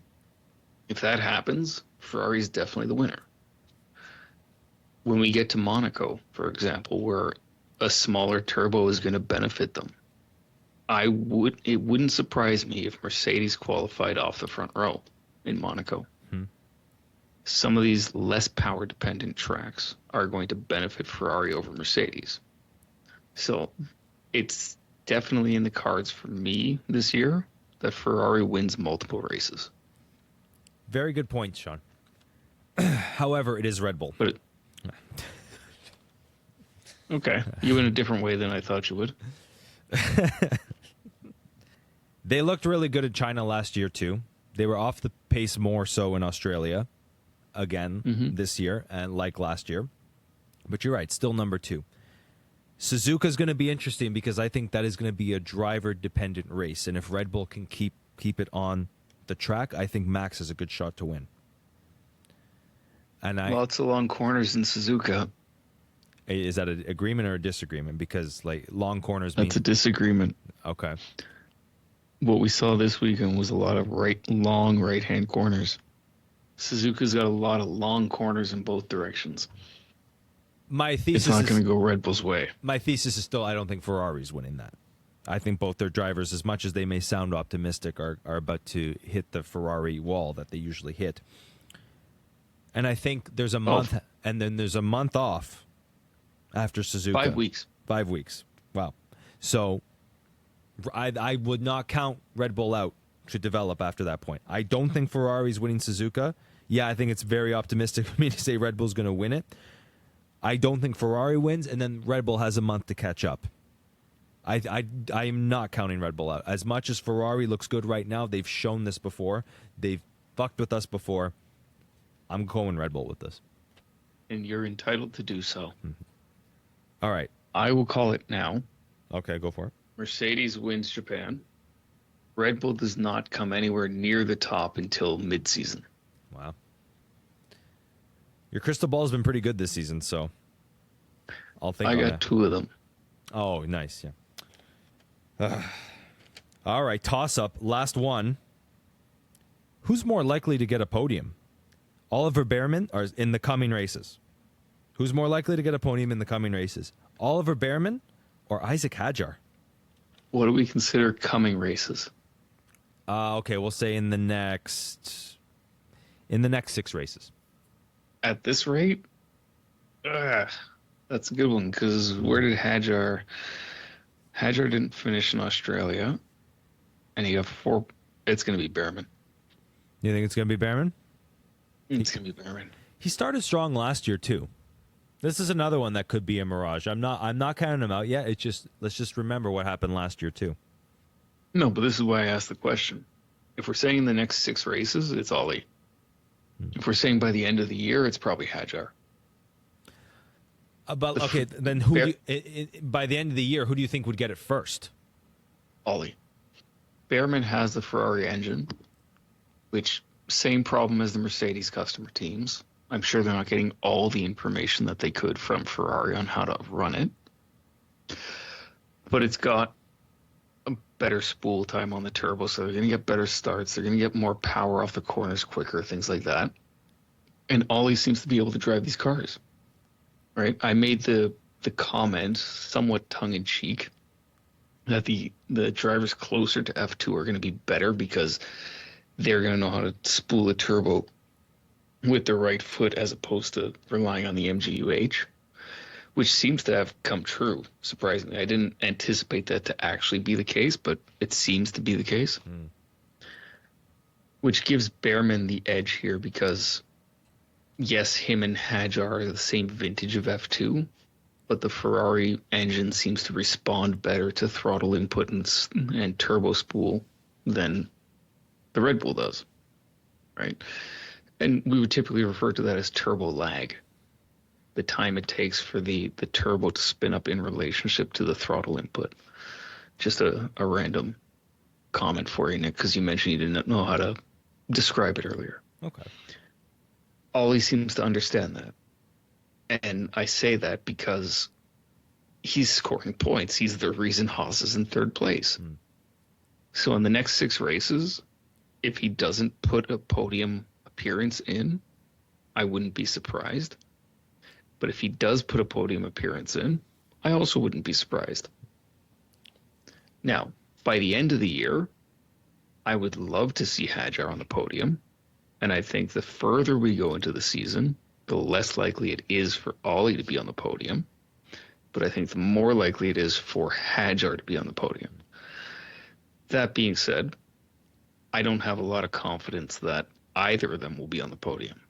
If that happens, Ferrari's definitely the winner. When we get to Monaco, for example, where a smaller turbo is going to benefit them, it wouldn't surprise me if Mercedes qualified off the front row in Monaco. Some of these less power dependent tracks are going to benefit Ferrari over Mercedes. So it's definitely in the cards for me this year that Ferrari wins multiple races. Very good point, Sean. However, it is Red Bull. Okay. You went a different way than I thought you would. They looked really good in China last year, too. They were off the pace more so in Australia again this year and like last year. But you're right, still number 2. Suzuka is going to be interesting because I think that is going to be a driver-dependent race. And if Red Bull can keep it on the track, I think Max has a good shot to win. And Lots of long corners in Suzuka. Is that an agreement or a disagreement? Because like long corners That's a disagreement. Okay. What we saw this weekend was a lot of long right-hand corners. Suzuka's got a lot of long corners in both directions. My thesis it's not going to go Red Bull's way. My thesis is still I don't think Ferrari's winning that. I think both their drivers, as much as they may sound optimistic, are about to hit the Ferrari wall that they usually hit. And I think there's a month, and then there's a month off after Suzuka. 5 weeks. 5 weeks. Wow. So I would not count Red Bull out to develop after that point. I don't think Ferrari's winning Suzuka. Yeah, I think it's very optimistic for me to say Red Bull's going to win it. I don't think Ferrari wins, and then Red Bull has a month to catch up. I am not counting Red Bull out. As much as Ferrari looks good right now, they've shown this before. They've fucked with us before. I'm going Red Bull with this. And you're entitled to do so. All right. I will call it now. Okay, go for it. Mercedes wins Japan. Red Bull does not come anywhere near the top until mid-season. Wow. Your crystal ball has been pretty good this season, so I'll think. I got 2 of them. Oh, nice. Yeah. All right, toss up. Last one. Who's more likely to get a podium? Oliver Behrman or in the coming races? Who's more likely to get a podium in the coming races? Oliver Behrman or Isaac Hadjar? What do we consider coming races? Okay, we'll say in the next 6 races. At this rate, that's a good one because where did Hadjar didn't finish in Australia, and he got 4. It's going to be Behrman. You think it's going to be Behrman? It's going to be Behrman. He started strong last year too. This is another one that could be a mirage. I'm not counting him out yet. It's just let's just remember what happened last year too. No, but this is why I asked the question. If we're saying the next 6 races, it's Ollie. If we're saying by the end of the year, it's probably Hadjar. Then by the end of the year, who do you think would get it first? Ollie. Behrman has the Ferrari engine, which same problem as the Mercedes customer teams. I'm sure they're not getting all the information that they could from Ferrari on how to run it. But it's got a better spool time on the turbo, so they're going to get better starts. They're going to get more power off the corners quicker, things like that. And Ollie seems to be able to drive these cars, right? I made the comment, somewhat tongue-in-cheek, that the drivers closer to F2 are going to be better because they're going to know how to spool a turbo with the right foot as opposed to relying on the MGUH, which seems to have come true, surprisingly. I didn't anticipate that to actually be the case, but it seems to be the case, which gives Behrman the edge here because, yes, him and Hadjar are the same vintage of F2, but the Ferrari engine seems to respond better to throttle input and turbo spool than the Red Bull does, right? And we would typically refer to that as turbo lag, the time it takes for the turbo to spin up in relationship to the throttle input. Just a random comment for you, Nick, because you mentioned you didn't know how to describe it earlier. Okay. Ollie seems to understand that. And I say that because he's scoring points. He's the reason Haas is in 3rd place. So in the next 6 races, if he doesn't put a podium appearance in, I wouldn't be surprised. But if he does put a podium appearance in, I also wouldn't be surprised. Now, by the end of the year, I would love to see Hadjar on the podium. And I think the further we go into the season, the less likely it is for Ollie to be on the podium. But I think the more likely it is for Hadjar to be on the podium. That being said, I don't have a lot of confidence that either of them will be on the podium.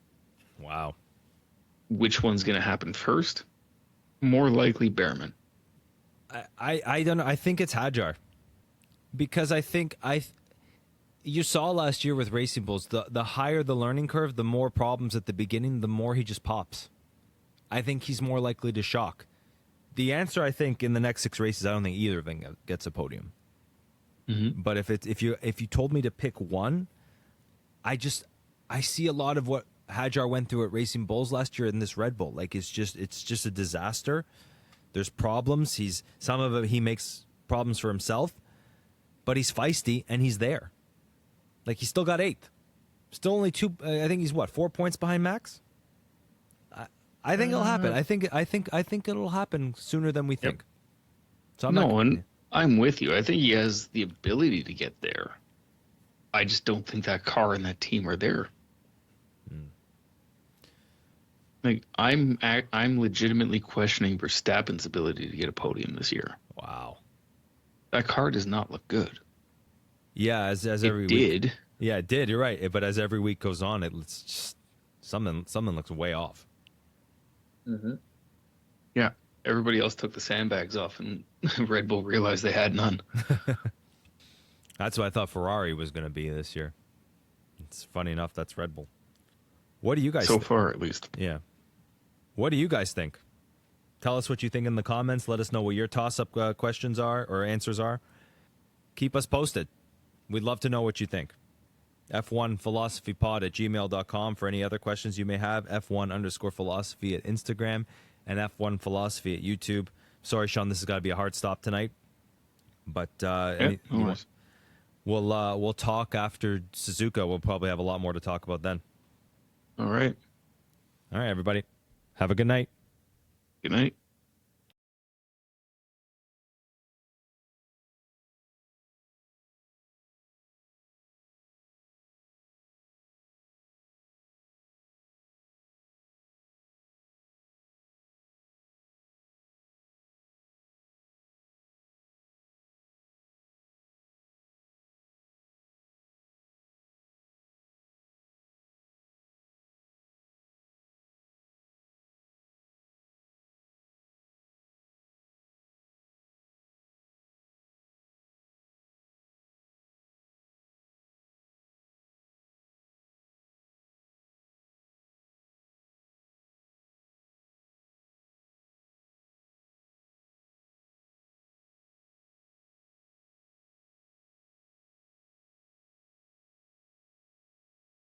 Wow. Which one's going to happen first? More likely Behrman. I don't know. I think it's Hadjar because I think you saw last year with Racing Bulls, the higher the learning curve, the more problems at the beginning, the more he just pops. I think he's more likely to shock. The answer, I think, in the next 6 races, I don't think either of them gets a podium. Mm-hmm. But if you told me to pick one, I see a lot of what Hadjar went through at Racing Bulls last year in this Red Bull. Like it's just a disaster. There's problems. Some of it he makes problems for himself, but he's feisty and he's there. Like he's still got 8th, still only 2. I think he's 4 points behind Max. I think it'll happen. I think it'll happen sooner than we think. So I'm with you. I think he has the ability to get there. I just don't think that car and that team are there. Like I'm legitimately questioning Verstappen's ability to get a podium this year. Wow, that car does not look good. Yeah, as every week. Did. Yeah, it did. You're right. But as every week goes on, it's just something looks way off. Mm-hmm. Yeah, everybody else took the sandbags off, and Red Bull realized they had none. That's what I thought Ferrari was going to be this year. It's funny enough, that's Red Bull. What do you guys so far, at least? Yeah. What do you guys think? Tell us what you think in the comments. Let us know what your toss-up questions are or answers are. Keep us posted. We'd love to know what you think. F1philosophypod@gmail.com for any other questions you may have. F1_philosophy at Instagram and F1philosophy at YouTube. Sorry, Sean, this has got to be a hard stop tonight. But we'll talk after Suzuka. We'll probably have a lot more to talk about then. All right. All right, everybody. Have a good night. Good night.